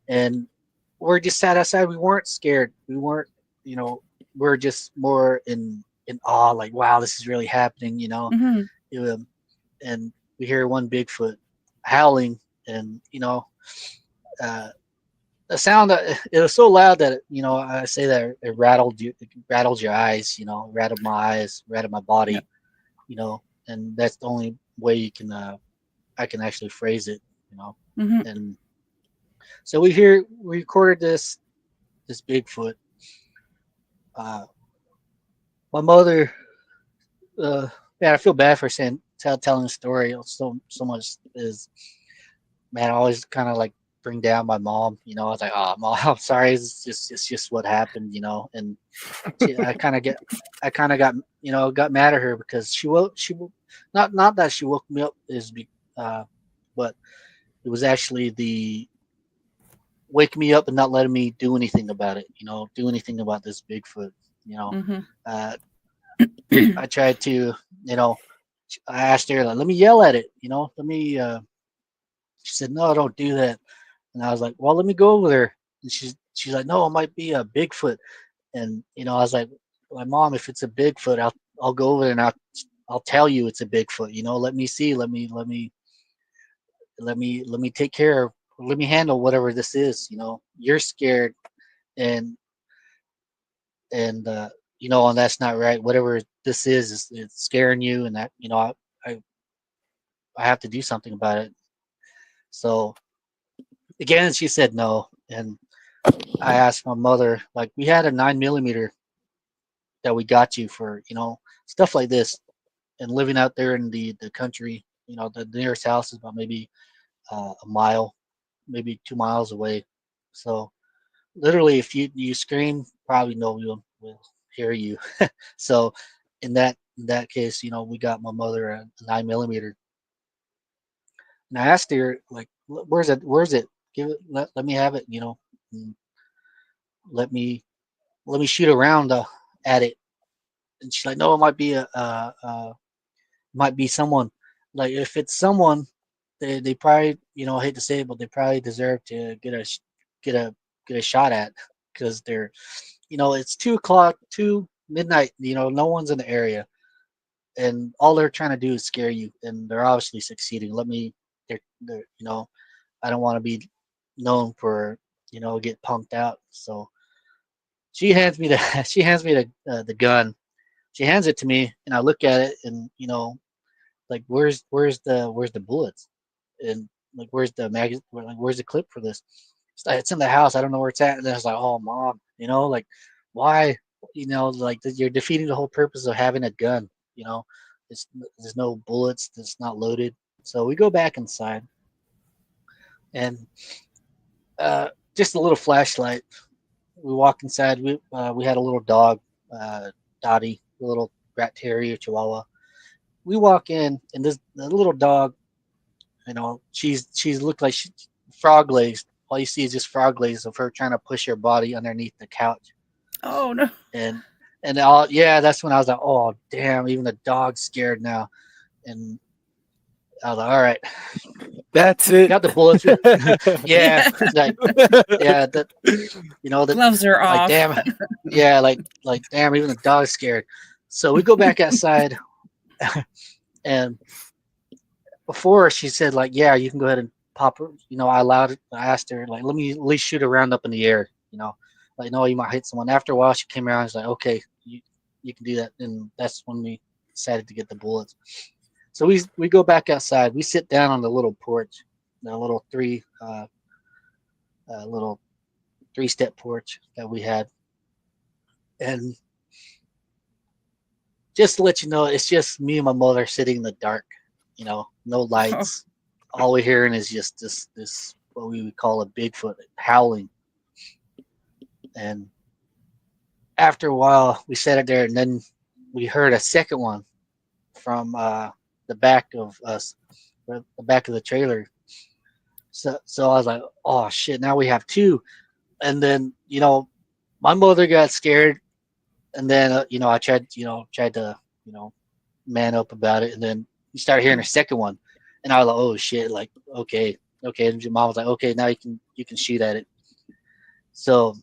Speaker 2: And we're just sat outside. We weren't scared. We weren't, we're just more in awe. Like, wow, this is really happening.
Speaker 1: Mm-hmm.
Speaker 2: And we hear one Bigfoot howling, and uh, the sound. It was so loud that I say that it rattled you, it rattled your eyes. Rattled my eyes, rattled my body.
Speaker 1: Yeah.
Speaker 2: And that's the only way I can actually phrase it.
Speaker 1: Mm-hmm.
Speaker 2: And so we recorded this Bigfoot. My mother, man, I feel bad for telling the story so much. Is man, I always kind of like bring down my mom. I was like, oh, mom, I'm sorry. It's just what happened. And I kind of got mad at her because not that she woke me up but it was actually the wake me up and not letting me do anything about it. Do anything about this Bigfoot.
Speaker 1: Mm-hmm.
Speaker 2: I tried to, I asked her, like, let me yell at it, let me, she said, no, don't do that. And I was like, well, let me go over there. And she's like, no, it might be a Bigfoot. And, I was like, my mom, if it's a Bigfoot, I'll go over there and I'll tell you it's a Bigfoot, let me see, let me take care of, let me handle whatever this is, you're scared and, and that's not right. Whatever this is it's scaring you, and that I I have to do something about it. So again, she said no, and I asked my mother, like, we had a 9mm that we got you for stuff like this, and living out there in the country, the nearest house is about maybe a mile, maybe 2 miles away. So literally, if you scream, probably no one will hear you. So in that case, we got my mother a 9 millimeter, and I asked her like, Where's it? Where's it? Give it. Let me have it. And let me let me shoot around at it." And she's like, "No, it might be might be someone. Like if it's someone, they probably, I hate to say it, but they probably deserve to get a get a shot at, because they're, it's 2 o'clock, 2 midnight. No one's in the area, and all they're trying to do is scare you, and they're obviously succeeding. They're I don't want to be known for, get punked out. So she hands me the she hands me the gun. She hands it to me, and I look at it, and like, where's the bullets, and like, where's the magazine, like, where's the clip for this? It's in the house. I don't know where it's at. And then I was like, oh, mom, like, why? Like, you're defeating the whole purpose of having a gun. You know, there's no bullets. It's not loaded. So we go back inside, and just a little flashlight. We walk inside. We had a little dog, Dottie, a little rat terrier Chihuahua. We walk in, and the little dog, she's looked like frog legs. All you see is just frog legs of her trying to push her body underneath the couch.
Speaker 1: Oh no!
Speaker 2: And all, yeah, that's when I was like, oh damn, even the dog's scared now. And I was like, all right,
Speaker 3: That's it.
Speaker 2: got the bullets. Yeah, like, yeah, that, the
Speaker 1: Gloves are
Speaker 2: like,
Speaker 1: off.
Speaker 2: damn, yeah, like damn, even the dog's scared. So we go back outside, and before she said like, yeah, you can go ahead and pop her. I asked her like, let me at least shoot a round up in the air. Like, no, you might hit someone. After a while, she came around. She's like, okay, you can do that. And that's when we decided to get the bullets. So we go back outside. We sit down on the little porch, the little little 3-step porch that we had, and just to let you know, it's just me and my mother sitting in the dark. No lights. All we're hearing is just this what we would call a Bigfoot howling. And after a while, we sat it there, and then we heard a second one from the back of us, the back of the trailer. So I was like, oh shit, now we have two. And then my mother got scared, and then I tried to man up about it, and then you start hearing a second one, and I was like, oh shit, like, okay. And your mom was like, okay, now you can shoot at it. So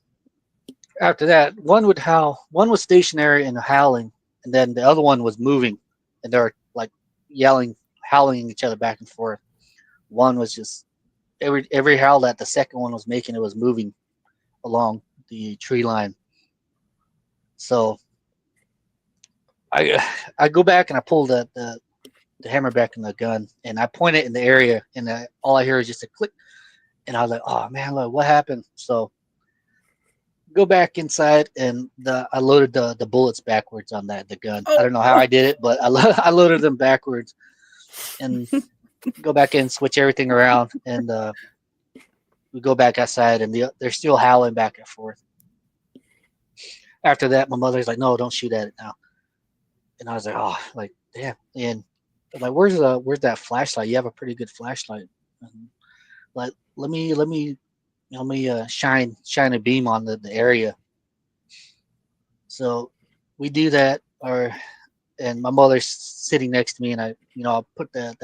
Speaker 2: after that, one would howl, one was stationary and howling, and then the other one was moving, and they were like yelling, howling each other back and forth. One was just every howl that the second one was making, it was moving along the tree line. So I go back and I pull the hammer back in the gun, and I point it in the area, and all I hear is just a click, and I was like, oh man, look, what happened? So go back inside, and I loaded the bullets backwards on the gun. I don't know how I did it, but I loaded them backwards, and go back in, switch everything around, and we go back outside, and they're still howling back and forth. After that, my mother's like, no, don't shoot at it now. And I was like, oh, like, damn. And I'm like, where's that flashlight? You have a pretty good flashlight. And like, let me shine a beam on the area. So we do that, and my mother's sitting next to me, and I put that,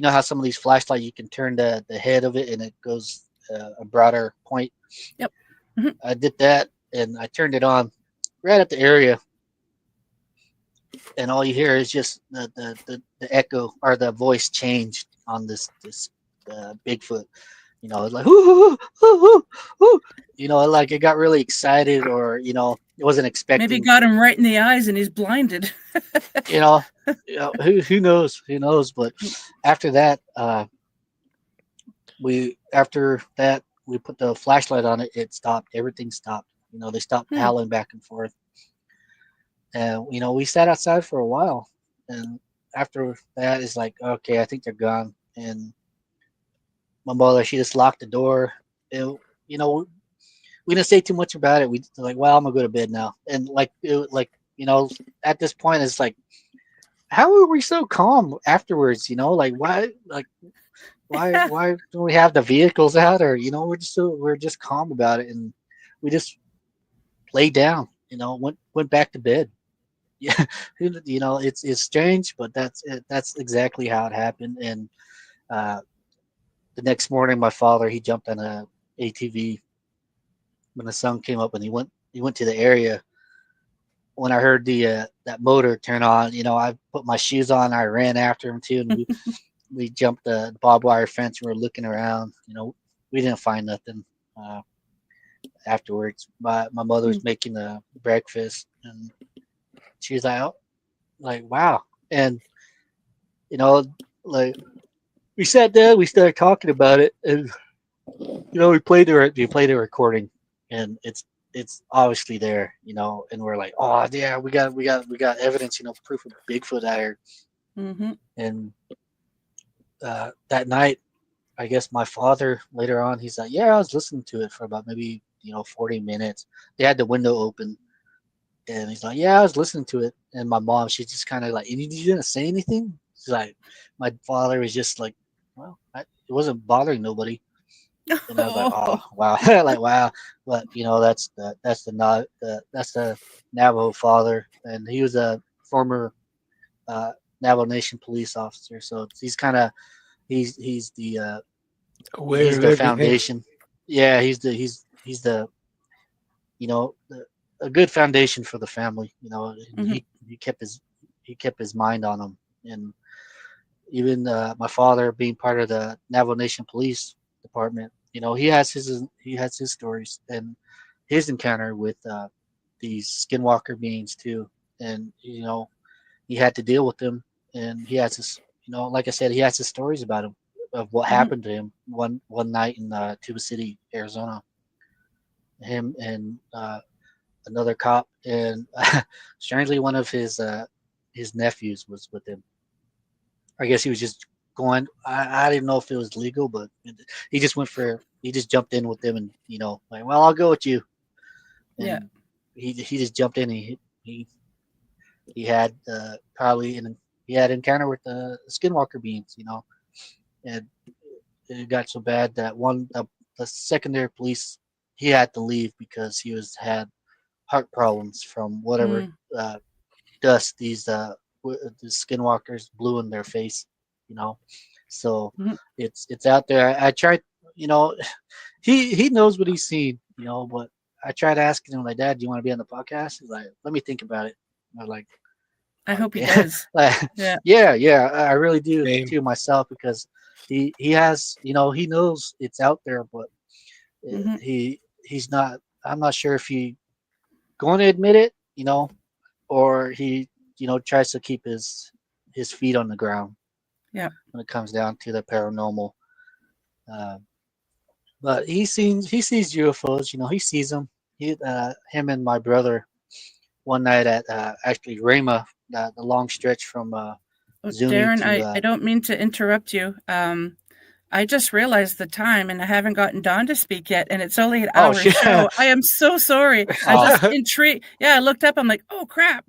Speaker 2: how some of these flashlights, you can turn the head of it and it goes a broader point.
Speaker 1: Yep. Mm-hmm.
Speaker 2: I did that, and I turned it on right at the area, and all you hear is just the echo, or the voice changed on this Bigfoot. It's like, hoo, hoo, hoo, hoo. Like it got really excited, or it wasn't expecting.
Speaker 1: Maybe got him right in the eyes and he's blinded.
Speaker 2: Who knows? Who knows? But after that, we put the flashlight on it. It stopped. Everything stopped. They stopped howling back and forth. And we sat outside for a while, and after that, it's like, okay, I think they're gone. And my mother, she just locked the door. And didn't say too much about it. We like, well, I'm gonna go to bed now. And like, at this point, it's like, how are we so calm afterwards? Like why do we have the vehicles out, or we're just calm about it, and we just laid down. Went back to bed. Yeah, it's strange, but that's exactly how it happened. And uh, the next morning, my father, he jumped on a ATV when the sun came up, and he went to the area. When I heard the that motor turn on, I put my shoes on. I ran after him too, and we jumped the barbed wire fence. And we were looking around. We didn't find nothing. Afterwards, my mother was making the breakfast, and she was like, oh, like, wow. And like, we sat down, we started talking about it, and we played the recording, and it's obviously there, and we're like, oh yeah, we got evidence, proof of Bigfoot out here.
Speaker 1: Mm-hmm.
Speaker 2: And that night, I guess my father later on, he's like, yeah, I was listening to it for about maybe 40 minutes. They had the window open, and he's like, yeah, I was listening to it. And my mom, she's just kind of like, you didn't say anything? She's like, my father was just like, well, it wasn't bothering nobody. And I was like, oh wow, like wow. But that's the Navajo father, and he was a former Navajo Nation police officer. So he's kind of he's the
Speaker 3: Aware
Speaker 2: he's
Speaker 3: of
Speaker 2: the
Speaker 3: everything.
Speaker 2: foundation. Yeah, he's the a good foundation for the family.
Speaker 1: Mm-hmm.
Speaker 2: He kept his mind on him, and even my father being part of the Navajo Nation Police Department, he has his stories and his encounter with these skinwalker beings too, and he had to deal with them, and he has his, like I said, he has his stories about him of what
Speaker 1: Mm-hmm.
Speaker 2: happened to him one night in Tuba City, Arizona. Him and another cop, and strangely, one of his nephews was with him. I guess he was just going. I didn't know if it was legal, but he just jumped in with them, and like, well, I'll go with you. And
Speaker 1: Yeah.
Speaker 2: he just jumped in. And he had he had encounter with the skinwalker beings, and it got so bad that the secondary police, he had to leave because he had heart problems from whatever
Speaker 1: Mm.
Speaker 2: dust the skinwalkers blew in their face, So
Speaker 1: Mhm.
Speaker 2: it's out there. I tried, you know, he knows what he's seen, but I tried asking him, like, Dad, do you want to be on the podcast? He's like, let me think about it. I'm like,
Speaker 1: I hope he
Speaker 2: yeah,
Speaker 1: does.
Speaker 2: like,
Speaker 1: Yeah.
Speaker 2: yeah, I really do
Speaker 3: Same.
Speaker 2: too myself, because he has, he knows it's out there, but
Speaker 1: Mm-hmm.
Speaker 2: he's not. I'm not sure if he going to admit it, or he, tries to keep his feet on the ground.
Speaker 1: Yeah.
Speaker 2: When it comes down to the paranormal, uh, but he sees UFOs. He sees them. Him and my brother one night at actually Rama, the long stretch from
Speaker 1: Oh,
Speaker 2: Zuni
Speaker 1: Darren,
Speaker 2: to
Speaker 1: I don't mean to interrupt you. I just realized the time and I haven't gotten Dawn to speak yet, and it's only an
Speaker 2: oh
Speaker 1: hour
Speaker 2: shit.
Speaker 1: show. I am so sorry. I'm just intrigued. Yeah, I looked up. I'm like, oh crap.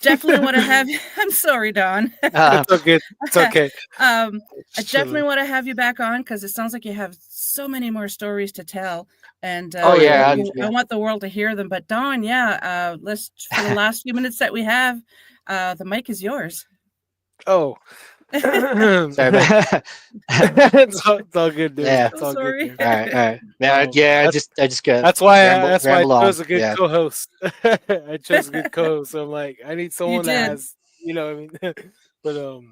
Speaker 1: Definitely want to have you. I'm sorry, Dawn.
Speaker 3: It's okay. It's okay.
Speaker 1: I
Speaker 3: It's
Speaker 1: definitely
Speaker 3: chilling.
Speaker 1: want to have you back on because it sounds like you have so many more stories to tell, and
Speaker 2: Oh yeah,
Speaker 1: I want the world to hear them. But Dawn, yeah, let's for the last few minutes that we have, the mic is yours.
Speaker 3: Oh.
Speaker 2: sorry about
Speaker 3: It's all good, dude.
Speaker 2: yeah.
Speaker 3: It's
Speaker 1: So
Speaker 3: all good,
Speaker 1: sorry.
Speaker 3: dude.
Speaker 2: All right. Yeah, I just got
Speaker 3: That's why I
Speaker 2: ramble on.
Speaker 3: chose a good
Speaker 2: Yeah.
Speaker 3: co-host. I chose a good co-host. So I'm like, I need someone that
Speaker 1: did.
Speaker 3: has, what I mean. But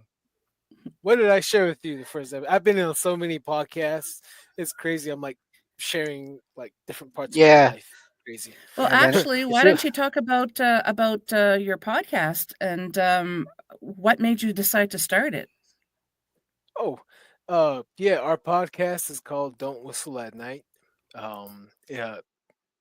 Speaker 3: what did I share with you the first time? I've been on so many podcasts. It's crazy. I'm like sharing like different parts of my
Speaker 2: Yeah.
Speaker 3: life. Crazy.
Speaker 1: Well,
Speaker 2: Man,
Speaker 1: actually,
Speaker 2: it's
Speaker 1: why
Speaker 2: real.
Speaker 1: don't you talk about your podcast and what made you decide to start it?
Speaker 3: Oh, yeah. Our podcast is called "Don't Whistle at Night." Yeah.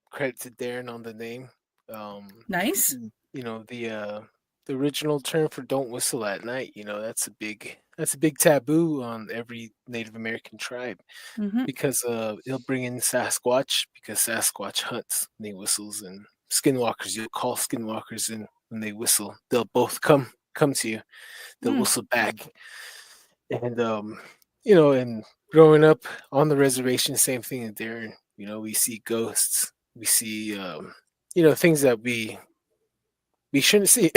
Speaker 3: Credit to Darren on the name. Um,
Speaker 1: Nice.
Speaker 3: the original term for "Don't Whistle at Night." That's a big that's a big taboo on every Native American tribe
Speaker 1: Mhm.
Speaker 3: because it'll bring in Sasquatch because Sasquatch hunts and he whistles, and Skinwalkers, you'll call Skinwalkers, and when they whistle, they'll both come to you. They'll
Speaker 1: Mm.
Speaker 3: whistle back, and and growing up on the reservation, same thing in Darren. We see ghosts, we see things that we shouldn't see.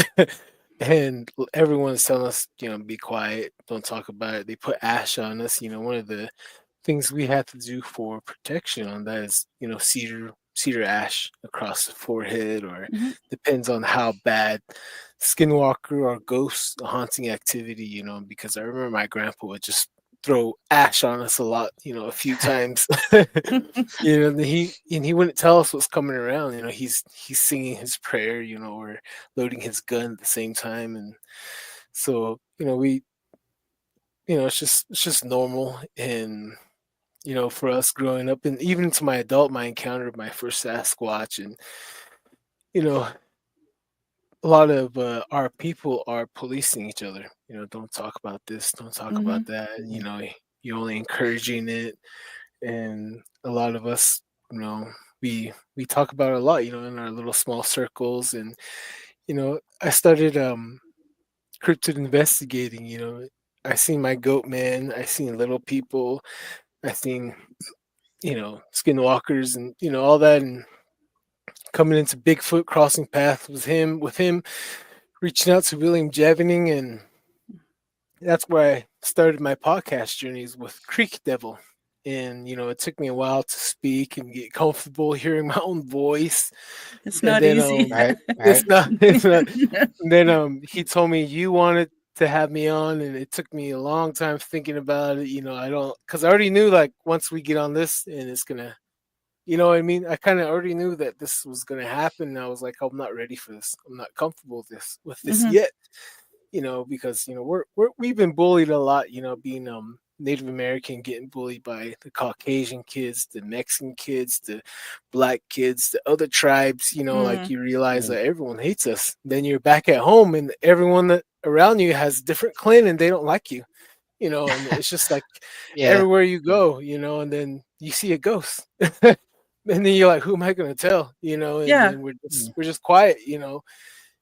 Speaker 3: And everyone's telling us, be quiet, don't talk about it. They put ash on us. One of the things we have to do for protection on that is, cedar ash across the forehead, or
Speaker 1: Mhm.
Speaker 3: depends on how bad skinwalker or ghost haunting activity, because I remember my grandpa would just throw ash on us a lot, a few times. And he wouldn't tell us what's coming around. He's singing his prayer, or loading his gun at the same time. And so, it's just normal. And for us growing up, and even to my adult, my encounter of my first Sasquatch, and you know a lot of our people are policing each other. Don't talk about this, don't talk about
Speaker 1: Mhm.
Speaker 3: that. You're only encouraging it. And a lot of us, we talk about it a lot, in our little small circles. And I started cryptid investigating. I seen my goat man, I seen little people, I seen skinwalkers, and all that. And coming into Bigfoot, crossing paths with him reaching out to William Jevning. And that's where I started my podcast journeys with Creek Devil. And it took me a while to speak and get comfortable hearing my own voice.
Speaker 1: It's
Speaker 3: And
Speaker 1: not
Speaker 3: then
Speaker 1: easy.
Speaker 2: Right.
Speaker 3: it's
Speaker 2: Right.
Speaker 3: not it's not. And then he told me you wanted to have me on, and it took me a long time thinking about it. I don't, because I already knew, like, once we get on this and it's gonna, what I mean. I kind of already knew that this was gonna happen. And I was like, I'm not ready for this. I'm not comfortable with this
Speaker 1: Mhm.
Speaker 3: yet. Because we've been bullied a lot. Being Native American, getting bullied by the Caucasian kids, the Mexican kids, the black kids, the other tribes. Like,
Speaker 1: Mm.
Speaker 3: you realize
Speaker 2: Mm.
Speaker 3: that everyone hates us. Then you're back at home, and everyone that around you has different clan, and they don't like you. And it's just like
Speaker 2: Yeah.
Speaker 3: everywhere you go, and then you see a ghost. And then you're like, who am I going to tell? And
Speaker 1: Yeah.
Speaker 3: then we're just
Speaker 2: Mm.
Speaker 3: we're just quiet.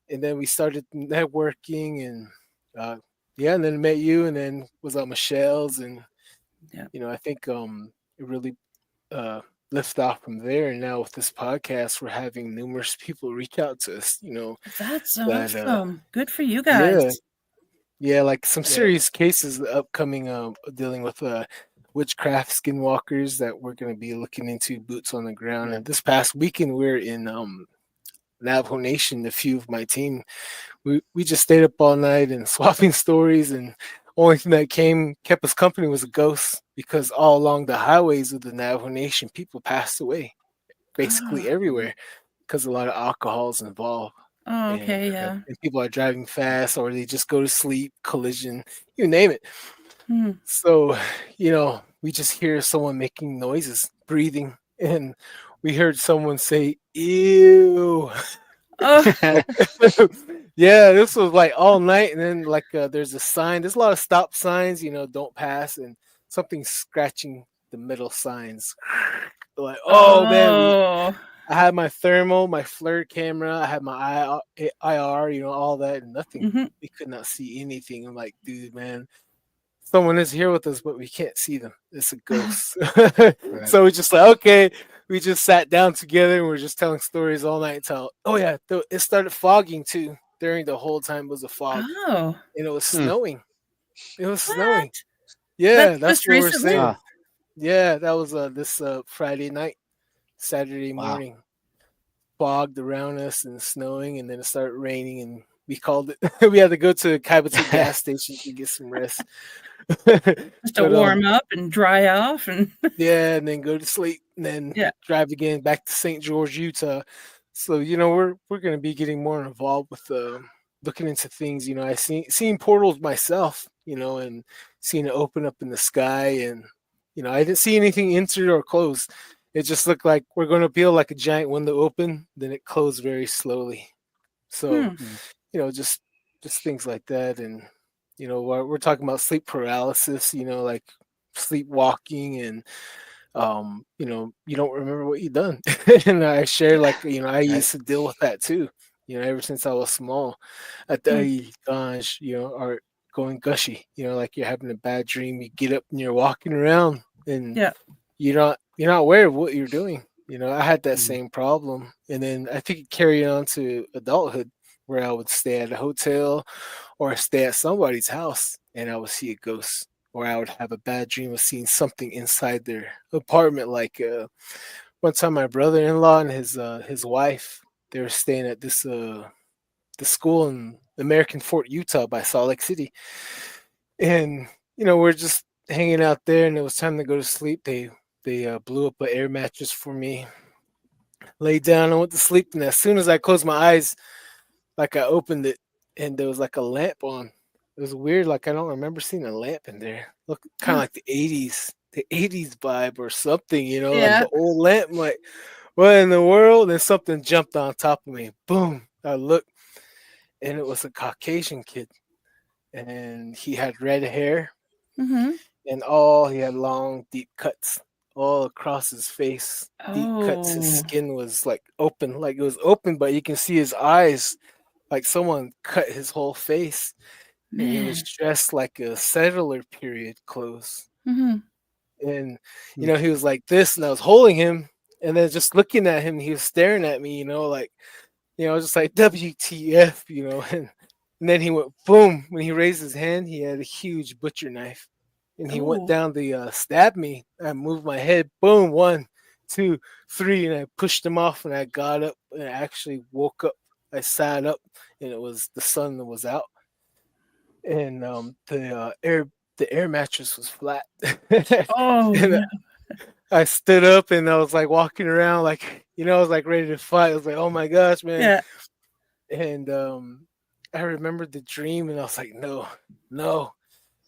Speaker 3: And then we started networking. And yeah, and then met you, and then was on Michelle's. And
Speaker 1: Yeah.
Speaker 3: I think it really uh lifted off from there. And now with this podcast, we're having numerous people reach out to us,
Speaker 1: That's
Speaker 3: that
Speaker 1: awesome. Good for you
Speaker 3: yeah,
Speaker 1: guys.
Speaker 3: yeah, like some
Speaker 2: Yeah.
Speaker 3: serious cases upcoming, dealing with witchcraft skinwalkers that we're going to be looking into, boots on the ground.
Speaker 2: Yeah.
Speaker 3: And this past weekend we're in Navajo Nation. A few of my team, we just stayed up all night and swapping stories. And only thing that kept us company was a ghost, because all along the highways of the Navajo Nation, people passed away basically
Speaker 1: Oh.
Speaker 3: everywhere, because a lot of alcohol is involved.
Speaker 1: Oh,
Speaker 3: And,
Speaker 1: okay,
Speaker 3: uh,
Speaker 1: yeah.
Speaker 3: and people are driving fast, or they just go to sleep, collision, you name it.
Speaker 1: Hmm.
Speaker 3: So, we just hear someone making noises, breathing, and we heard someone say, "Ew."
Speaker 1: Oh.
Speaker 3: Like, yeah, this was like all night. And then, like, there's a sign. There's a lot of stop signs, don't pass, and something scratching the middle signs. Like, oh man,
Speaker 1: Oh.
Speaker 3: I had my thermal, my FLIR camera, I had my IR, all that, and nothing.
Speaker 1: Mhm.
Speaker 3: We could not see anything. I'm like, dude, man, someone is here with us, but we can't see them. It's a ghost.
Speaker 2: Right.
Speaker 3: So we just like, okay. We just sat down together and we're just telling stories all night until, oh yeah, it started fogging too. During the whole time was a fog,
Speaker 1: Oh.
Speaker 3: and it was
Speaker 2: Hmm.
Speaker 3: snowing. It was snowing.
Speaker 1: What?
Speaker 3: Yeah,
Speaker 1: That's
Speaker 3: that's
Speaker 1: just
Speaker 3: what we're
Speaker 1: recently?
Speaker 3: saying.
Speaker 2: Ah.
Speaker 3: Yeah, that was this Friday night, Saturday
Speaker 2: Wow.
Speaker 3: morning. Fogged around us and snowing, and then it started raining, and we called it. We had to go to Kaibatsu gas station to get some rest.
Speaker 1: Just to
Speaker 3: But
Speaker 1: warm up and dry off and
Speaker 3: yeah, and then go to sleep, and then
Speaker 1: yeah.
Speaker 3: drive again back to St. George, Utah. So we're gonna be getting more involved with looking into things. I seen portals myself, and seeing it open up in the sky. And I didn't see anything enter or close. It just looked like we're gonna feel like a giant window open, then it closed very slowly. So
Speaker 1: Hmm.
Speaker 2: Hmm.
Speaker 3: just things like that. And You know, we're talking about sleep paralysis, you know, like sleepwalking and you know, you don't remember what you've done. And I share like, you know, I
Speaker 2: Right.
Speaker 3: used to deal with that too. You know, ever since I was small. At the gosh, you know, or going gushy, you know, like you're having a bad dream, you get up and you're walking around and
Speaker 1: Yeah.
Speaker 3: you're not aware of what you're doing. You know, I had that
Speaker 2: Mm.
Speaker 3: same problem. And then I think it carried on to adulthood where I would stay at a hotel or stay at somebody's house and I would see a ghost, or I would have a bad dream of seeing something inside their apartment. Like one time, my brother-in-law and his wife, they were staying at the school in American Fort, Utah, by Salt Lake City, and you know we're just hanging out there, and it was time to go to sleep. They blew up an air mattress for me, laid down, and went to sleep. And as soon as I closed my eyes, like I opened it and there was like a lamp on. It was weird. Like I don't remember seeing a lamp in there. Look kind of like the 80s vibe or something, you know, like
Speaker 1: Yeah.
Speaker 3: the old lamp. I'm like, what in the world? And something jumped on top of me. Boom. I looked and it was a Caucasian kid. And he had red hair
Speaker 1: Mm-hmm.
Speaker 3: and all he had long, deep cuts all across his face. Deep cuts. His
Speaker 1: Oh,
Speaker 3: skin was like open, like it was open, but you can see his eyes like someone cut his whole face, and he was
Speaker 1: man.
Speaker 3: dressed like a settler period clothes.
Speaker 1: Mm-hmm.
Speaker 3: And you
Speaker 2: Mm.
Speaker 3: know, he was like this, and I was holding him, and then just looking at him, he was staring at me, you know, like just like WTF, you know, and then he went boom. When he raised his hand, he had a huge butcher knife, and he went
Speaker 1: Oh,
Speaker 3: down to stab me. I moved my head, boom, 1, 2, 3, and I pushed him off, and I got up, and I actually woke up. I sat up, and it was the sun that was out, and the air mattress was flat.
Speaker 1: oh
Speaker 3: And
Speaker 1: no.
Speaker 3: I stood up and I was like walking around like I was like ready to fight. I was like, oh my gosh, man.
Speaker 1: Yeah.
Speaker 3: And I remembered the dream and I was like, no, no,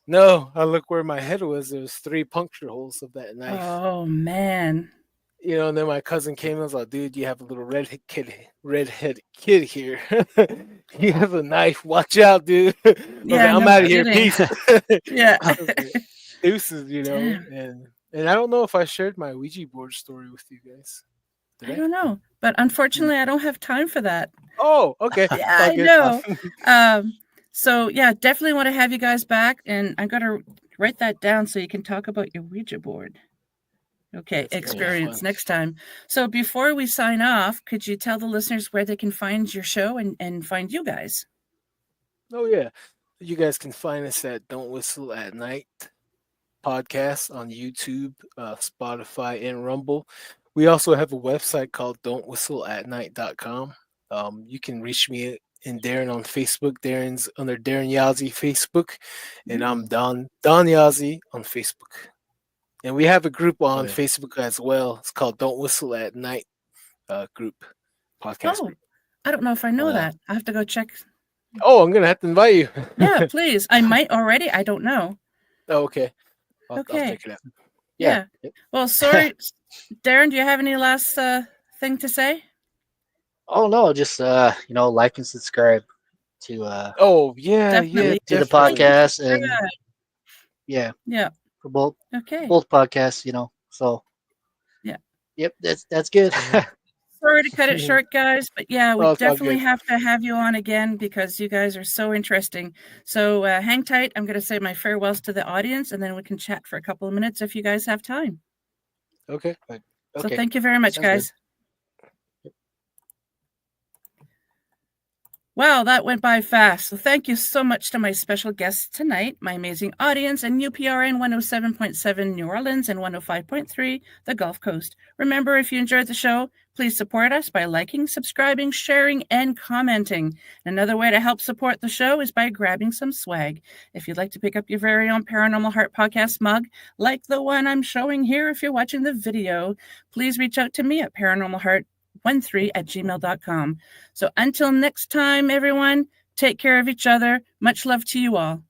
Speaker 3: no. I look where my head was. There was 3 puncture holes of that knife.
Speaker 1: Oh man.
Speaker 3: You know, and then my cousin came and was like, dude, you have a little redhead kid here. He has a knife. Watch out, dude. I was like,
Speaker 1: Yeah,
Speaker 3: I'm
Speaker 1: no
Speaker 3: out of here.
Speaker 1: kidding.
Speaker 3: Peace.
Speaker 1: Yeah.
Speaker 3: I was like, deuces, you know,
Speaker 1: Damn.
Speaker 3: and I don't know if I shared my Ouija board story with you guys. Did
Speaker 1: I
Speaker 3: I?
Speaker 1: don't know. But unfortunately I don't have time for that.
Speaker 3: Oh, okay.
Speaker 1: Yeah,
Speaker 3: All
Speaker 1: I
Speaker 3: good.
Speaker 1: know. So yeah, definitely want to have you guys back, and I'm gonna write that down so you can talk about your Ouija board. Okay,
Speaker 3: That's gonna be
Speaker 1: experience
Speaker 3: fun.
Speaker 1: next time. So before we sign off, could you tell the listeners where they can find your show and find you guys?
Speaker 3: Oh yeah. You guys can find us at Don't Whistle at Night podcast on YouTube, Spotify, and Rumble. We also have a website called don'twhistleatnight.com. You can reach me and Darren on Facebook. Darren's under Darren Yazzie Facebook, and I'm Don Yazzie on Facebook. And we have a group on
Speaker 2: yeah.
Speaker 3: Facebook as well. It's called Don't Whistle at Night group, podcast
Speaker 1: Oh,
Speaker 3: group.
Speaker 1: I don't know if I know
Speaker 2: Yeah.
Speaker 1: that. I have to go check.
Speaker 3: Oh, I'm gonna have to invite you.
Speaker 1: Yeah, please. I might already. I don't know.
Speaker 3: Oh, okay. I'll
Speaker 1: Okay.
Speaker 3: check it out.
Speaker 2: Yeah.
Speaker 1: Yeah. Well, sorry, Darren. Do you have any last thing to say?
Speaker 2: Oh no, just like and subscribe to
Speaker 3: Oh yeah, yeah,
Speaker 1: Definitely.
Speaker 2: to the
Speaker 1: Like
Speaker 3: definitely.
Speaker 1: and
Speaker 2: podcast and
Speaker 1: subscribe.
Speaker 2: yeah,
Speaker 1: Yeah.
Speaker 2: for both
Speaker 1: Okay.
Speaker 2: podcasts, So
Speaker 1: Yeah.
Speaker 2: yep, that's good.
Speaker 3: Mhm.
Speaker 1: Sorry to cut it short, guys, but yeah, we
Speaker 3: Oh, it's all
Speaker 1: definitely
Speaker 3: good.
Speaker 1: have to have you on again because you guys are so interesting. So hang tight. I'm going to say my farewells to the audience, and then we can chat for a couple of minutes if you guys have time.
Speaker 3: Okay.
Speaker 1: So
Speaker 2: Okay,
Speaker 1: thank you very much,
Speaker 2: sounds good.
Speaker 1: guys. Wow, that went by fast. So thank you so much to my special guests tonight, my amazing audience, and UPRN 107.7 New Orleans and 105.3 the Gulf Coast. Remember, if you enjoyed the show, please support us by liking, subscribing, sharing, and commenting. Another way to help support the show is by grabbing some swag. If you'd like to pick up your very own Paranormal Heart podcast mug, like the one I'm showing here if you're watching the video, please reach out to me at paranormalheart13@gmail.com. So until next time, everyone, take care of each other. Much love to you all.